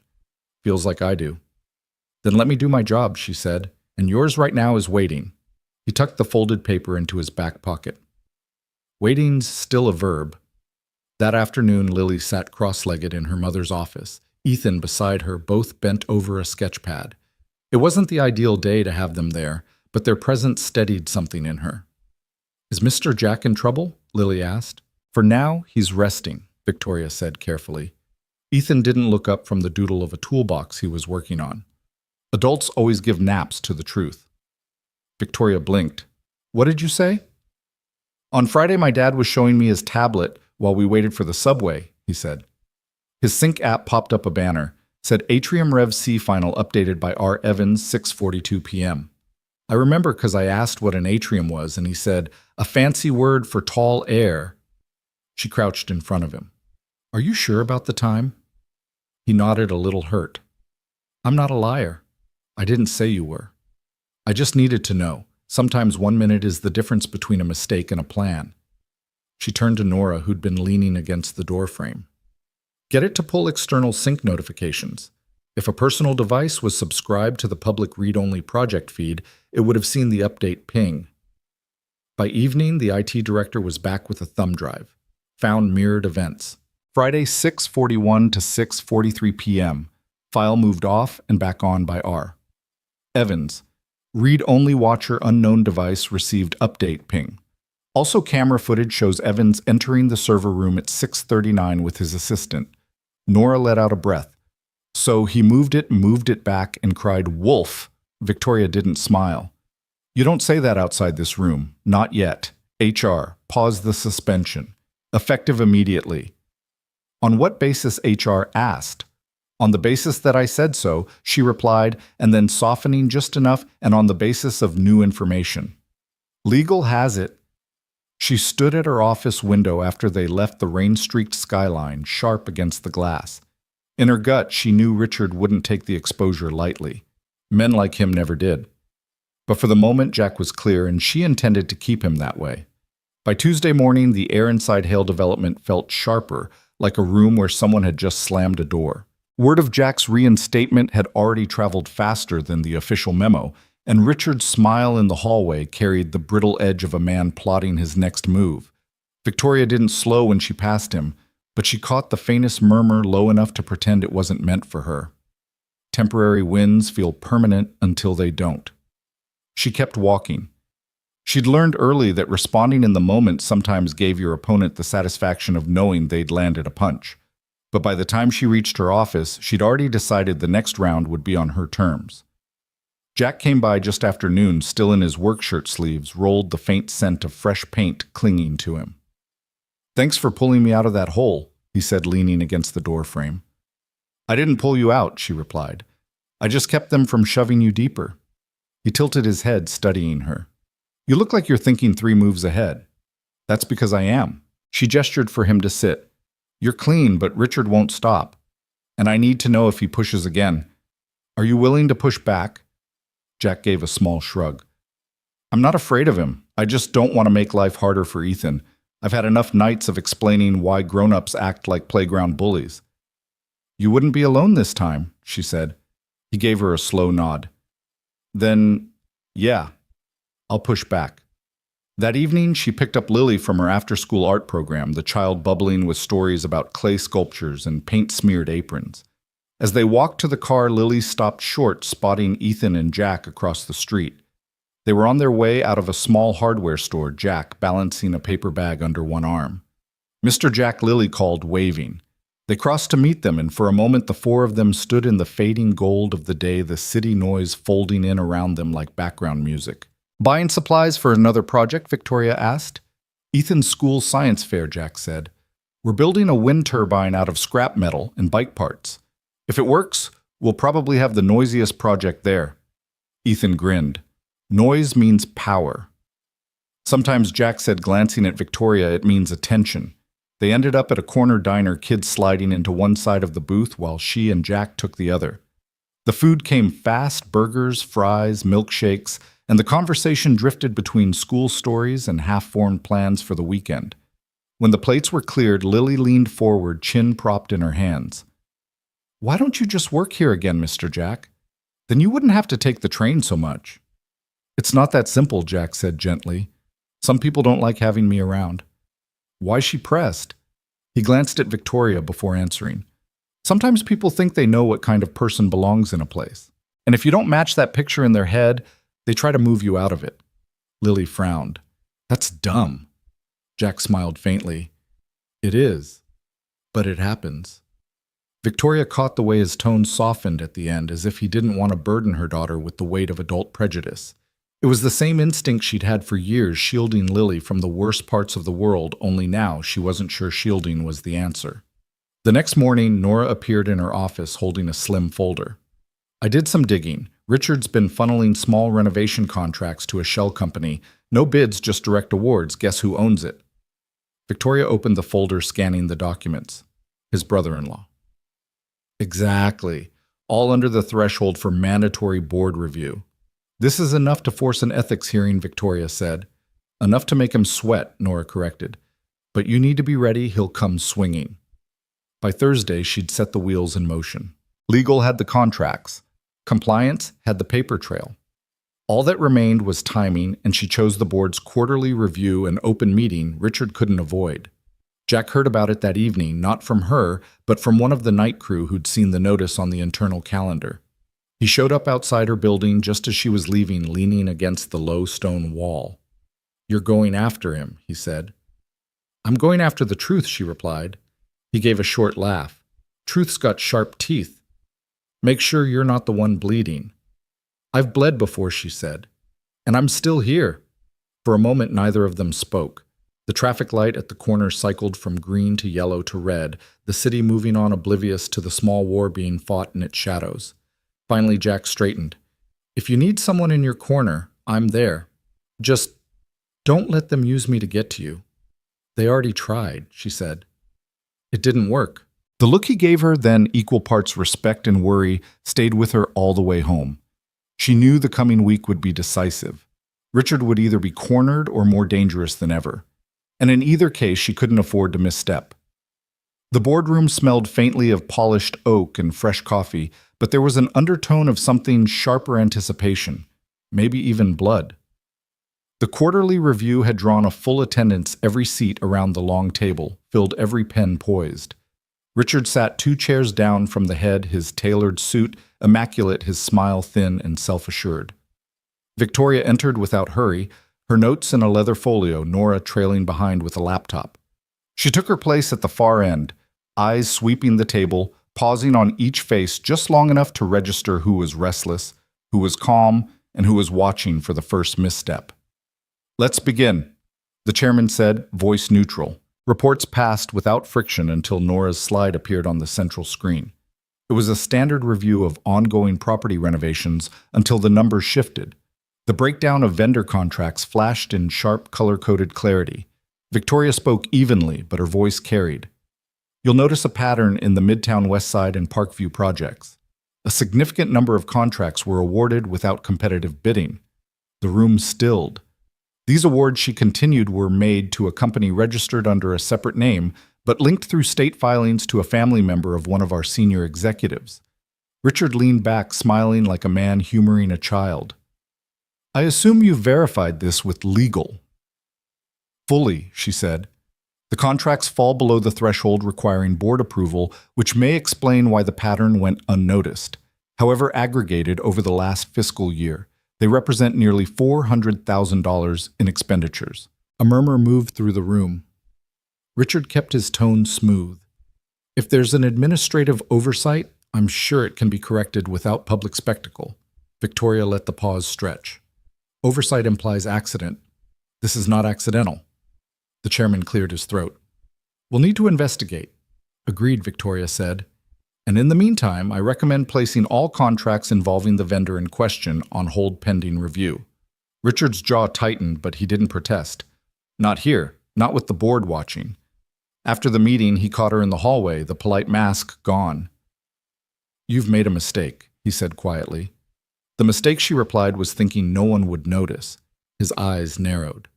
Feels like I do. Then let me do my job, she said, and yours right now is waiting. He tucked the folded paper into his back pocket. Waiting's still a verb. That afternoon, Lily sat cross-legged in her mother's office, Ethan beside her, both bent over a sketch pad. It wasn't the ideal day to have them there, but their presence steadied something in her. Is Mr. Jack in trouble? Lily asked. For now, he's resting, Victoria said carefully. Ethan didn't look up from the doodle of a toolbox he was working on. Adults always give naps to the truth. Victoria blinked. What did you say? On Friday, my dad was showing me his tablet while we waited for the subway, he said. His sync app popped up a banner, said Atrium Rev C final updated by R. Evans, 6:42 p.m. I remember because I asked what an atrium was, and he said, a fancy word for tall air. She crouched in front of him. Are you sure about the time? He nodded, a little hurt. I'm not a liar. I didn't say you were. I just needed to know. Sometimes 1 minute is the difference between a mistake and a plan. She turned to Nora, who'd been leaning against the doorframe. Get it to pull external sync notifications. If a personal device was subscribed to the public read-only project feed, it would have seen the update ping. By evening, the IT director was back with a thumb drive. Found mirrored events. Friday, 6:41 to 6:43 p.m. File moved off and back on by R. Evans. Read-only watcher unknown device received update ping. Also, camera footage shows Evans entering the server room at 6:39 with his assistant. Nora let out a breath. So he moved it back, and cried, Wolf! Victoria didn't smile. You don't say that outside this room. Not yet. HR, pause the suspension. Effective immediately. On what basis, HR asked. On the basis that I said so, she replied, and then softening just enough, and on the basis of new information. Legal has it. She stood at her office window after they left the rain-streaked skyline, sharp against the glass. In her gut, she knew Richard wouldn't take the exposure lightly. Men like him never did. But for the moment, Jack was clear, and she intended to keep him that way. By Tuesday morning, the air inside Hale Development felt sharper, like a room where someone had just slammed a door. Word of Jack's reinstatement had already traveled faster than the official memo, and Richard's smile in the hallway carried the brittle edge of a man plotting his next move. Victoria didn't slow when she passed him, but she caught the faintest murmur low enough to pretend it wasn't meant for her. Temporary wins feel permanent until they don't. She kept walking. She'd learned early that responding in the moment sometimes gave your opponent the satisfaction of knowing they'd landed a punch. But by the time she reached her office, she'd already decided the next round would be on her terms. Jack came by just after noon, still in his work shirt sleeves, rolled the faint scent of fresh paint clinging to him. "Thanks for pulling me out of that hole," he said, leaning against the doorframe. "I didn't pull you out," she replied. "I just kept them from shoving you deeper." He tilted his head, studying her. "You look like you're thinking 3 moves ahead." "That's because I am." She gestured for him to sit. "You're clean, but Richard won't stop. And I need to know if he pushes again. Are you willing to push back?" Jack gave a small shrug. "I'm not afraid of him. I just don't want to make life harder for Ethan. I've had enough nights of explaining why grown-ups act like playground bullies." "You wouldn't be alone this time," she said. He gave her a slow nod. "Then, yeah, I'll push back." That evening, she picked up Lily from her after-school art program, the child bubbling with stories about clay sculptures and paint-smeared aprons. As they walked to the car, Lily stopped short, spotting Ethan and Jack across the street. They were on their way out of a small hardware store, Jack balancing a paper bag under one arm. "Mr. Jack," Lily called, waving. They crossed to meet them, and for a moment the 4 of them stood in the fading gold of the day, the city noise folding in around them like background music. "Buying supplies for another project?" Victoria asked. "Ethan's school science fair," Jack said. "We're building a wind turbine out of scrap metal and bike parts. If it works, we'll probably have the noisiest project there." Ethan grinned. "Noise means power." Sometimes, Jack said, glancing at Victoria, it means attention. They ended up at a corner diner, kids sliding into one side of the booth while she and Jack took the other. The food came fast: burgers, fries, milkshakes, and the conversation drifted between school stories and half-formed plans for the weekend. When the plates were cleared, Lily leaned forward, chin propped in her hands. "Why don't you just work here again, Mr. Jack? Then you wouldn't have to take the train so much." "It's not that simple," Jack said gently. "Some people don't like having me around." Why she pressed? He glanced at Victoria before answering. "Sometimes people think they know what kind of person belongs in a place. And if you don't match that picture in their head, they try to move you out of it." Lily frowned. "That's dumb." Jack smiled faintly. "It is. But it happens." Victoria caught the way his tone softened at the end, as if he didn't want to burden her daughter with the weight of adult prejudice. It was the same instinct she'd had for years, shielding Lily from the worst parts of the world, only now she wasn't sure shielding was the answer. The next morning, Nora appeared in her office holding a slim folder. "I did some digging. Richard's been funneling small renovation contracts to a shell company. No bids, just direct awards. Guess who owns it?" Victoria opened the folder, scanning the documents. His brother-in-law. Exactly. All under the threshold for mandatory board review. "This is enough to force an ethics hearing," Victoria said. "Enough to make him sweat," Nora corrected. "But you need to be ready, he'll come swinging." By Thursday, she'd set the wheels in motion. Legal had the contracts. Compliance had the paper trail. All that remained was timing, and she chose the board's quarterly review, an open meeting Richard couldn't avoid. Jack heard about it that evening, not from her, but from one of the night crew who'd seen the notice on the internal calendar. He showed up outside her building just as she was leaving, leaning against the low stone wall. "You're going after him," he said. "I'm going after the truth," she replied. He gave a short laugh. "Truth's got sharp teeth. Make sure you're not the one bleeding." "I've bled before," she said. "And I'm still here." For a moment, neither of them spoke. The traffic light at the corner cycled from green to yellow to red, the city moving on oblivious to the small war being fought in its shadows. Finally, Jack straightened. "If you need someone in your corner, I'm there. Just don't let them use me to get to you." "They already tried," she said. "It didn't work." The The look he gave her, then equal parts respect and worry, stayed with her all the way home. She knew the coming week would be decisive. Richard would either be cornered or more dangerous than ever. And in either case, she couldn't afford to misstep. The boardroom smelled faintly of polished oak and fresh coffee, but there was an undertone of something sharper anticipation, maybe even blood. The quarterly review had drawn a full attendance. Every seat around the long table filled, every pen poised. Richard sat 2 chairs down from the head, his tailored suit immaculate, his smile thin and self-assured. Victoria entered without hurry, her notes in a leather folio, Nora trailing behind with a laptop. She took her place at the far end, eyes sweeping the table, pausing on each face just long enough to register who was restless, who was calm, and who was watching for the first misstep. "Let's begin," the chairman said, voice neutral. Reports passed without friction until Nora's slide appeared on the central screen. It was a standard review of ongoing property renovations until the numbers shifted. The breakdown of vendor contracts flashed in sharp, color-coded clarity. Victoria spoke evenly, but her voice carried. "You'll notice a pattern in the Midtown West Side and Parkview projects. A significant number of contracts were awarded without competitive bidding." The room stilled. These awards, she continued, were made to a company registered under a separate name, but linked through state filings to a family member of one of our senior executives. Richard leaned back, smiling like a man humoring a child. "I assume you verified this with legal." "Fully," she said. "The contracts fall below the threshold requiring board approval, which may explain why the pattern went unnoticed. However, aggregated over the last fiscal year, they represent nearly $400,000 in expenditures." A murmur moved through the room. Richard kept his tone smooth. "If there's an administrative oversight, I'm sure it can be corrected without public spectacle." Victoria let the pause stretch. "Oversight implies accident. This is not accidental." The chairman cleared his throat. "We'll need to investigate." "Agreed," Victoria said. "And in the meantime, I recommend placing all contracts involving the vendor in question on hold pending review." Richard's jaw tightened, but he didn't protest. "Not here, not with the board watching." After the meeting, he caught her in the hallway, the polite mask gone. "You've made a mistake," he said quietly. The mistake, she replied, was thinking no one would notice. His eyes narrowed.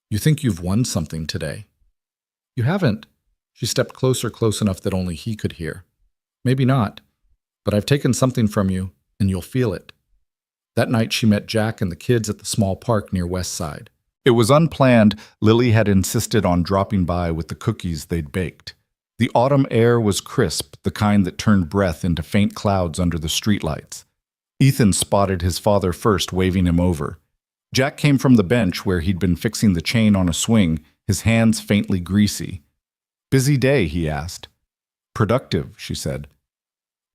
"You think you've won something today." "You haven't." She stepped closer, close enough that only he could hear. "Maybe not, but I've taken something from you, and you'll feel it." That night she met Jack and the kids at the small park near West Side. It was unplanned. Lily had insisted on dropping by with the cookies they'd baked. The autumn air was crisp, the kind that turned breath into faint clouds under the streetlights. Ethan spotted his father first, waving him over. Jack came from the bench where he'd been fixing the chain on a swing, his hands faintly greasy. "Busy day?" he asked. "Productive," she said.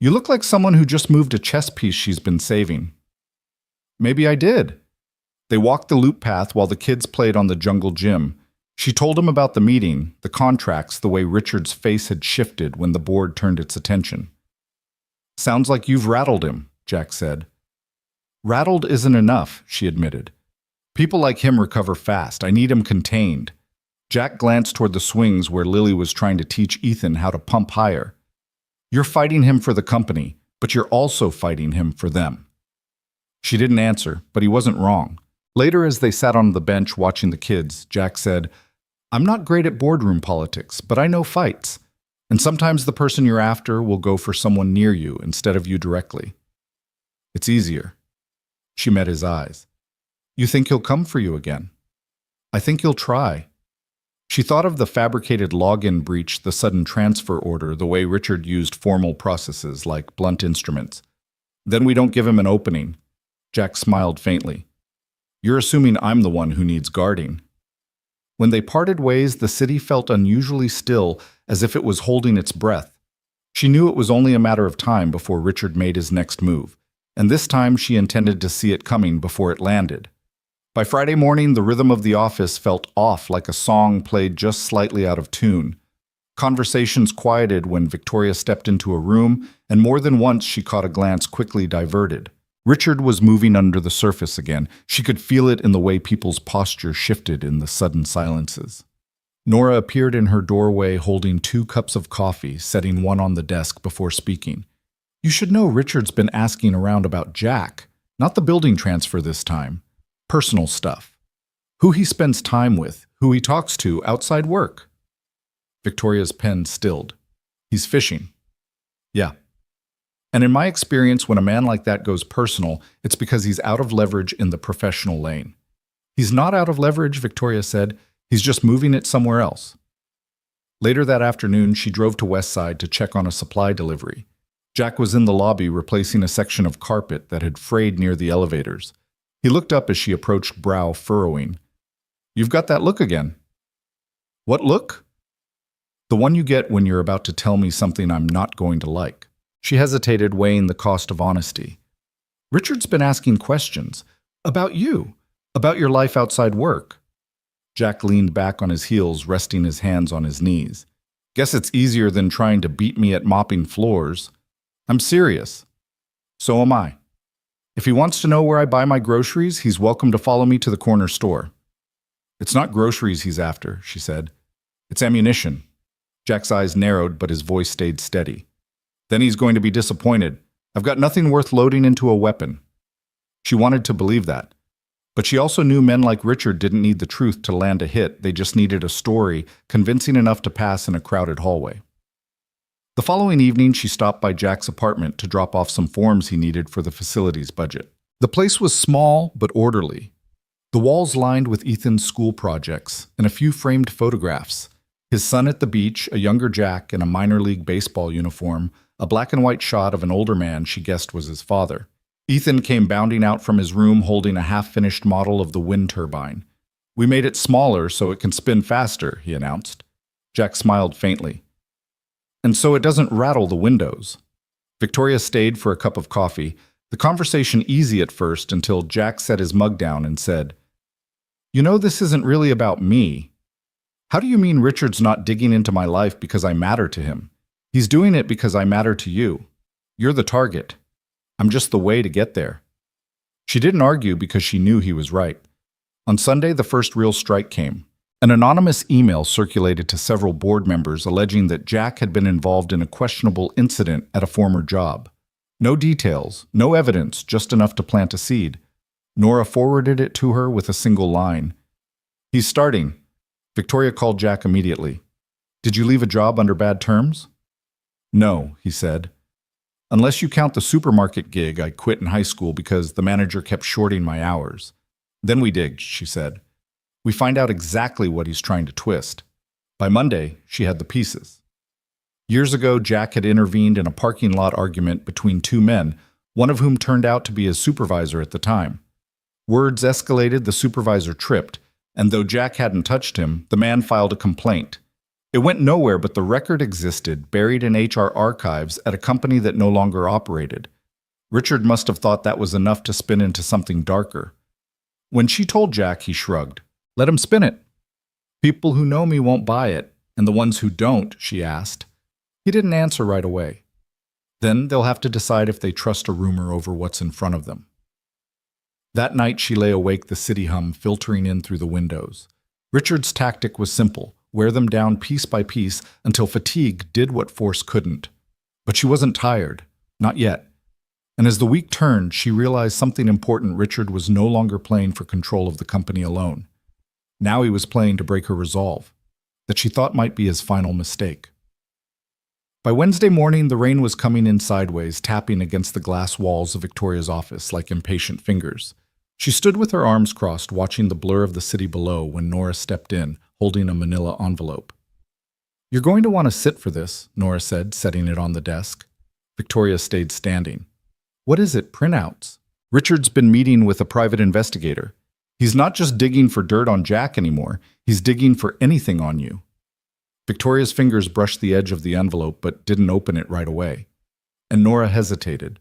"You look like someone who just moved a chess piece she's been saving." "Maybe I did." They walked the loop path while the kids played on the jungle gym. She told him about the meeting, the contracts, the way Richard's face had shifted when the board turned its attention. "Sounds like you've rattled him," Jack said. "Rattled isn't enough," she admitted. "People like him recover fast. I need him contained." Jack glanced toward the swings where Lily was trying to teach Ethan how to pump higher. "You're fighting him for the company, but you're also fighting him for them." She didn't answer, but he wasn't wrong. Later, as they sat on the bench watching the kids, Jack said, "I'm not great at boardroom politics, but I know fights. And sometimes the person you're after will go for someone near you instead of you directly. It's easier." She met his eyes. "You think he'll come for you again?" "I think he'll try." She thought of the fabricated login breach, the sudden transfer order, the way Richard used formal processes like blunt instruments. "Then we don't give him an opening." Jack smiled faintly. "You're assuming I'm the one who needs guarding." When they parted ways, the city felt unusually still, as if it was holding its breath. She knew it was only a matter of time before Richard made his next move, and this time she intended to see it coming before it landed. By Friday morning, the rhythm of the office felt off, like a song played just slightly out of tune. Conversations quieted when Victoria stepped into a room, and more than once she caught a glance quickly diverted. Richard was moving under the surface again. She could feel it in the way people's posture shifted in the sudden silences. Nora appeared in her doorway holding 2 cups of coffee, setting one on the desk before speaking. You should know Richard's been asking around about Jack, not the building transfer this time. Personal stuff. Who he spends time with, who he talks to outside work. Victoria's pen stilled. He's fishing. Yeah. And in my experience, when a man like that goes personal, it's because he's out of leverage in the professional lane. He's not out of leverage, Victoria said. He's just moving it somewhere else. Later that afternoon, she drove to West Side to check on a supply delivery. Jack was in the lobby replacing a section of carpet that had frayed near the elevators. He looked up as she approached, brow furrowing. You've got that look again. What look? The one you get when you're about to tell me something I'm not going to like. She hesitated, weighing the cost of honesty. Richard's been asking questions. About you. About your life outside work. Jack leaned back on his heels, resting his hands on his knees. Guess it's easier than trying to beat me at mopping floors. I'm serious. So am I. If he wants to know where I buy my groceries, he's welcome to follow me to the corner store. It's not groceries he's after, she said. It's ammunition. Jack's eyes narrowed, but his voice stayed steady. Then he's going to be disappointed. I've got nothing worth loading into a weapon. She wanted to believe that. But she also knew men like Richard didn't need the truth to land a hit. They just needed a story convincing enough to pass in a crowded hallway. The following evening, she stopped by Jack's apartment to drop off some forms he needed for the facilities budget. The place was small but orderly. The walls lined with Ethan's school projects and a few framed photographs. His son at the beach, a younger Jack in a minor league baseball uniform, a black and white shot of an older man she guessed was his father. Ethan came bounding out from his room holding a half-finished model of the wind turbine. We made it smaller so it can spin faster, he announced. Jack smiled faintly. And so it doesn't rattle the windows. Victoria stayed for a cup of coffee, the conversation easy at first until Jack set his mug down and said, You know, this isn't really about me. How do you mean Richard's not digging into my life because I matter to him? He's doing it because I matter to you. You're the target. I'm just the way to get there. She didn't argue because she knew he was right. On Sunday, the first real strike came. An anonymous email circulated to several board members alleging that Jack had been involved in a questionable incident at a former job. No details, no evidence, just enough to plant a seed. Nora forwarded it to her with a single line. He's starting. Victoria called Jack immediately. Did you leave a job under bad terms? No, he said. Unless you count the supermarket gig I quit in high school because the manager kept shorting my hours. Then we digged, she said. We find out exactly what he's trying to twist. By Monday, she had the pieces. Years ago, Jack had intervened in a parking lot argument between 2 men, one of whom turned out to be his supervisor at the time. Words escalated, the supervisor tripped, and though Jack hadn't touched him, the man filed a complaint. It went nowhere, but the record existed, buried in HR archives at a company that no longer operated. Richard must have thought that was enough to spin into something darker. When she told Jack, he shrugged. Let him spin it. People who know me won't buy it, and the ones who don't, she asked. He didn't answer right away. Then they'll have to decide if they trust a rumor over what's in front of them. That night she lay awake, the city hum filtering in through the windows. Richard's tactic was simple. Wear them down piece by piece until fatigue did what force couldn't. But she wasn't tired. Not yet. And as the week turned, she realized something important. Richard was no longer playing for control of the company alone. Now he was playing to break her resolve, that she thought might be his final mistake. By Wednesday morning, the rain was coming in sideways, tapping against the glass walls of Victoria's office like impatient fingers. She stood with her arms crossed, watching the blur of the city below when Nora stepped in, holding a manila envelope. You're going to want to sit for this, Nora said, setting it on the desk. Victoria stayed standing. What is it, printouts? Richard's been meeting with a private investigator. He's not just digging for dirt on Jack anymore. He's digging for anything on you. Victoria's fingers brushed the edge of the envelope but didn't open it right away. And Nora hesitated.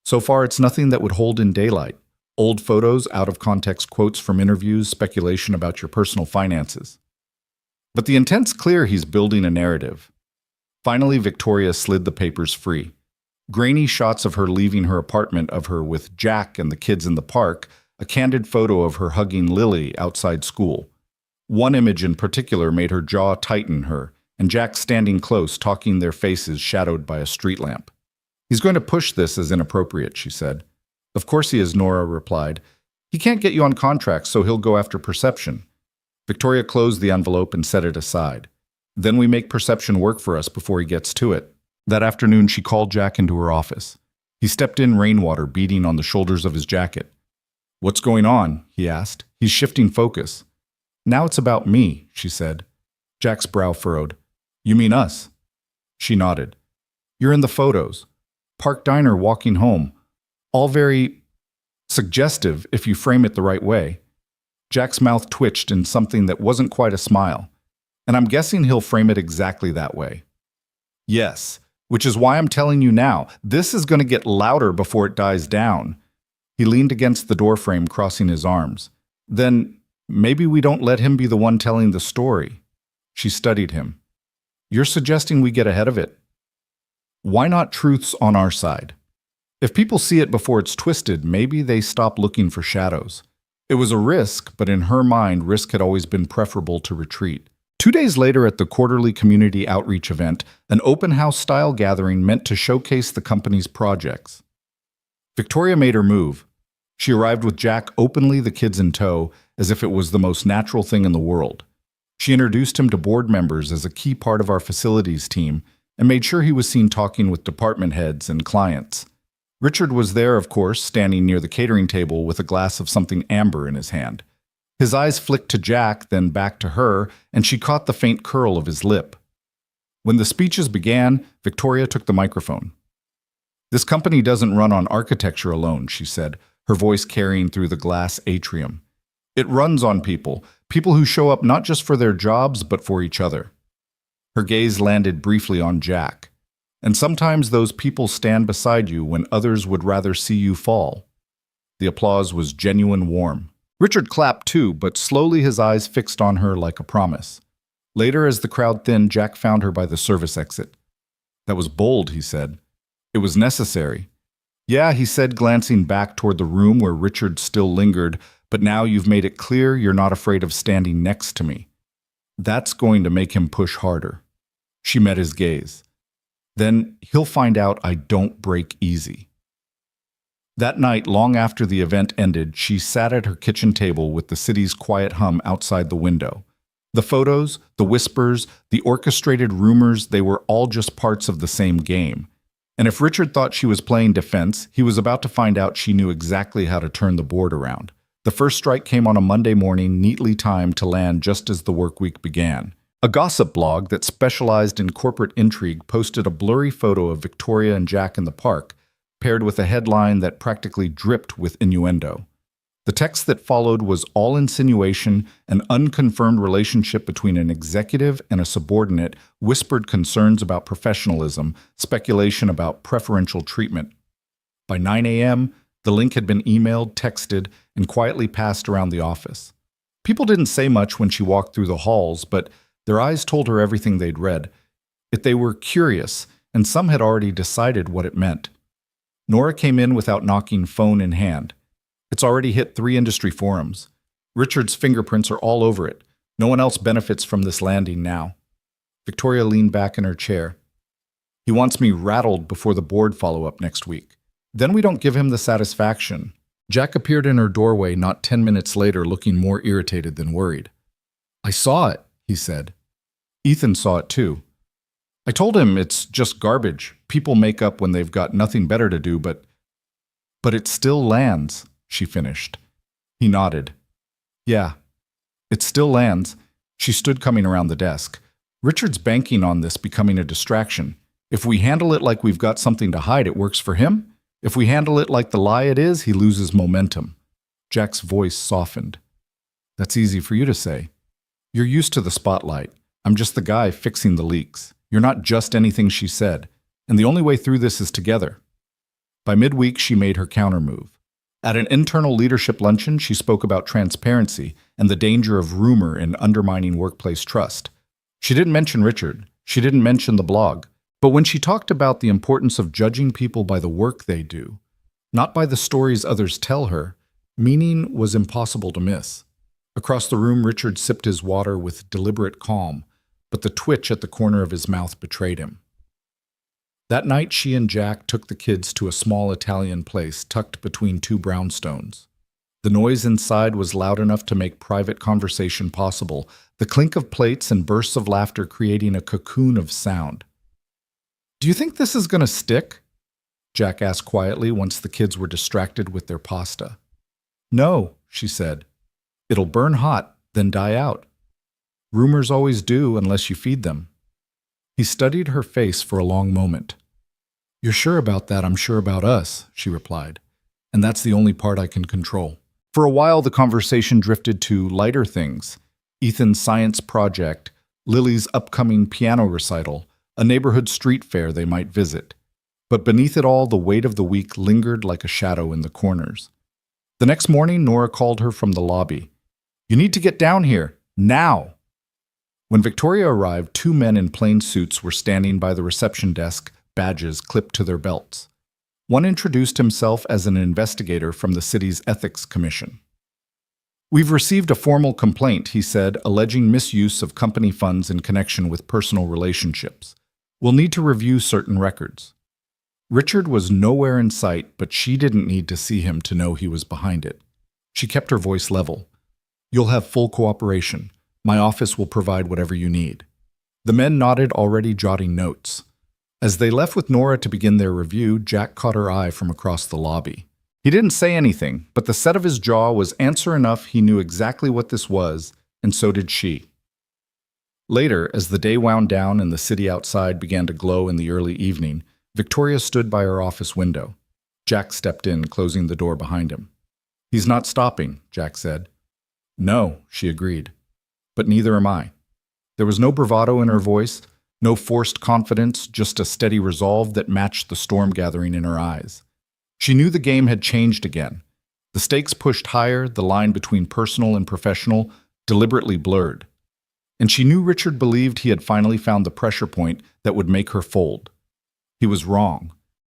So far, it's nothing that would hold in daylight. Old photos, out-of-context quotes from interviews, speculation about your personal finances. But the intent's clear. He's building a narrative. Finally, Victoria slid the papers free. Grainy shots of her leaving her apartment, of her with Jack and the kids in the park, a candid photo of her hugging Lily outside school. One image in particular made her jaw tighten her, and Jack standing close, talking their faces shadowed by a street lamp. "He's going to push this as inappropriate," she said. "Of course he is," Nora replied. "He can't get you on contracts, so he'll go after perception." Victoria closed the envelope and set it aside. "Then we make perception work for us before he gets to it." That afternoon, she called Jack into her office. He stepped in, rainwater beading on the shoulders of his jacket. "What's going on?" he asked. "He's shifting focus." "Now it's about me," she said. Jack's brow furrowed. "You mean us?" She nodded. "You're in the photos. Park Diner walking home. All very suggestive if you frame it the right way." Jack's mouth twitched in something that wasn't quite a smile. "And I'm guessing he'll frame it exactly that way." "Yes, which is why I'm telling you now. This is going to get louder before it dies down." He leaned against the doorframe, crossing his arms. "Then maybe we don't let him be the one telling the story." She studied him. "You're suggesting we get ahead of it?" "Why not truths on our side? If people see it before it's twisted, maybe they stop looking for shadows." It was a risk, but in her mind, risk had always been preferable to retreat. 2 days later at the quarterly community outreach event, an open house-style gathering meant to showcase the company's projects. Victoria made her move. She arrived with Jack, openly, the kids in tow, as if it was the most natural thing in the world. She introduced him to board members as a key part of our facilities team and made sure he was seen talking with department heads and clients. Richard was there, of course, standing near the catering table with a glass of something amber in his hand. His eyes flicked to Jack, then back to her, and she caught the faint curl of his lip. When the speeches began, Victoria took the microphone. "This company doesn't run on architecture alone," she said, her voice carrying through the glass atrium. "It runs on people who show up not just for their jobs, but for each other." Her gaze landed briefly on Jack. "And sometimes those people stand beside you when others would rather see you fall." The applause was genuine warm. Richard clapped too, but slowly his eyes fixed on her like a promise. Later, as the crowd thinned, Jack found her by the service exit. "That was bold," he said. "It was necessary." "Yeah," he said, glancing back toward the room where Richard still lingered, "but now you've made it clear you're not afraid of standing next to me." That's going to make him push harder. She met his gaze. "Then he'll find out I don't break easy." That night, long after the event ended, she sat at her kitchen table with the city's quiet hum outside the window. The photos, the whispers, the orchestrated rumors, they were all just parts of the same game. And if Richard thought she was playing defense, he was about to find out she knew exactly how to turn the board around. The first strike came on a Monday morning, neatly timed to land just as the work week began. A gossip blog that specialized in corporate intrigue posted a blurry photo of Victoria and Jack in the park, paired with a headline that practically dripped with innuendo. The text that followed was all insinuation, an unconfirmed relationship between an executive and a subordinate, whispered concerns about professionalism, speculation about preferential treatment. By 9 a.m., the link had been emailed, texted, and quietly passed around the office. People didn't say much when she walked through the halls, but their eyes told her everything they'd read. Yet they were curious, and some had already decided what it meant. Nora came in without knocking, phone in hand. It's already hit 3 industry forums. Richard's fingerprints are all over it. No one else benefits from this landing now. Victoria leaned back in her chair. "He wants me rattled before the board follow-up next week. Then we don't give him the satisfaction." Jack appeared in her doorway not 10 minutes later, looking more irritated than worried. "I saw it," he said. Ethan saw it too. "I told him it's just garbage. People make up when they've got nothing better to do, but it still lands," she finished. He nodded. "Yeah, it still lands." She stood coming around the desk. "Richard's banking on this becoming a distraction. If we handle it like we've got something to hide, it works for him. If we handle it like the lie it is, he loses momentum." Jack's voice softened. "That's easy for you to say. You're used to the spotlight. I'm just the guy fixing the leaks. You're not just anything she said. And the only way through this is together." By midweek, she made her countermove. At an internal leadership luncheon, she spoke about transparency and the danger of rumor in undermining workplace trust. She didn't mention Richard. She didn't mention the blog. But when she talked about the importance of judging people by the work they do, not by the stories others tell her, meaning was impossible to miss. Across the room, Richard sipped his water with deliberate calm, but the twitch at the corner of his mouth betrayed him. That night, she and Jack took the kids to a small Italian place tucked between two brownstones. The noise inside was loud enough to make private conversation possible, the clink of plates and bursts of laughter creating a cocoon of sound. "Do you think this is going to stick?" Jack asked quietly once the kids were distracted with their pasta. "No," she said. "It'll burn hot, then die out. Rumors always do unless you feed them." He studied her face for a long moment. "You're sure about that, I'm sure about us," she replied. "And that's the only part I can control." For a while, the conversation drifted to lighter things: Ethan's science project, Lily's upcoming piano recital, a neighborhood street fair they might visit. But beneath it all, the weight of the week lingered like a shadow in the corners. The next morning, Nora called her from the lobby. "You need to get down here, now!" When Victoria arrived, two men in plain suits were standing by the reception desk, badges clipped to their belts. One introduced himself as an investigator from the city's Ethics Commission. "We've received a formal complaint," he said, alleging misuse of company funds in connection with personal relationships. "We'll need to review certain records." Richard was nowhere in sight, but she didn't need to see him to know he was behind it. She kept her voice level. "You'll have full cooperation. My office will provide whatever you need." The men nodded, already jotting notes. As they left with Nora to begin their review, Jack caught her eye from across the lobby. He didn't say anything, but the set of his jaw was answer enough. He knew exactly what this was, and so did she. Later, as the day wound down and the city outside began to glow in the early evening, Victoria stood by her office window. Jack stepped in, closing the door behind him. "He's not stopping," Jack said. "No," she agreed. "But neither am I." There was no bravado in her voice, no forced confidence, just a steady resolve that matched the storm gathering in her eyes. She knew the game had changed again. The stakes pushed higher, the line between personal and professional deliberately blurred. And she knew Richard believed he had finally found the pressure point that would make her fold. He was wrong.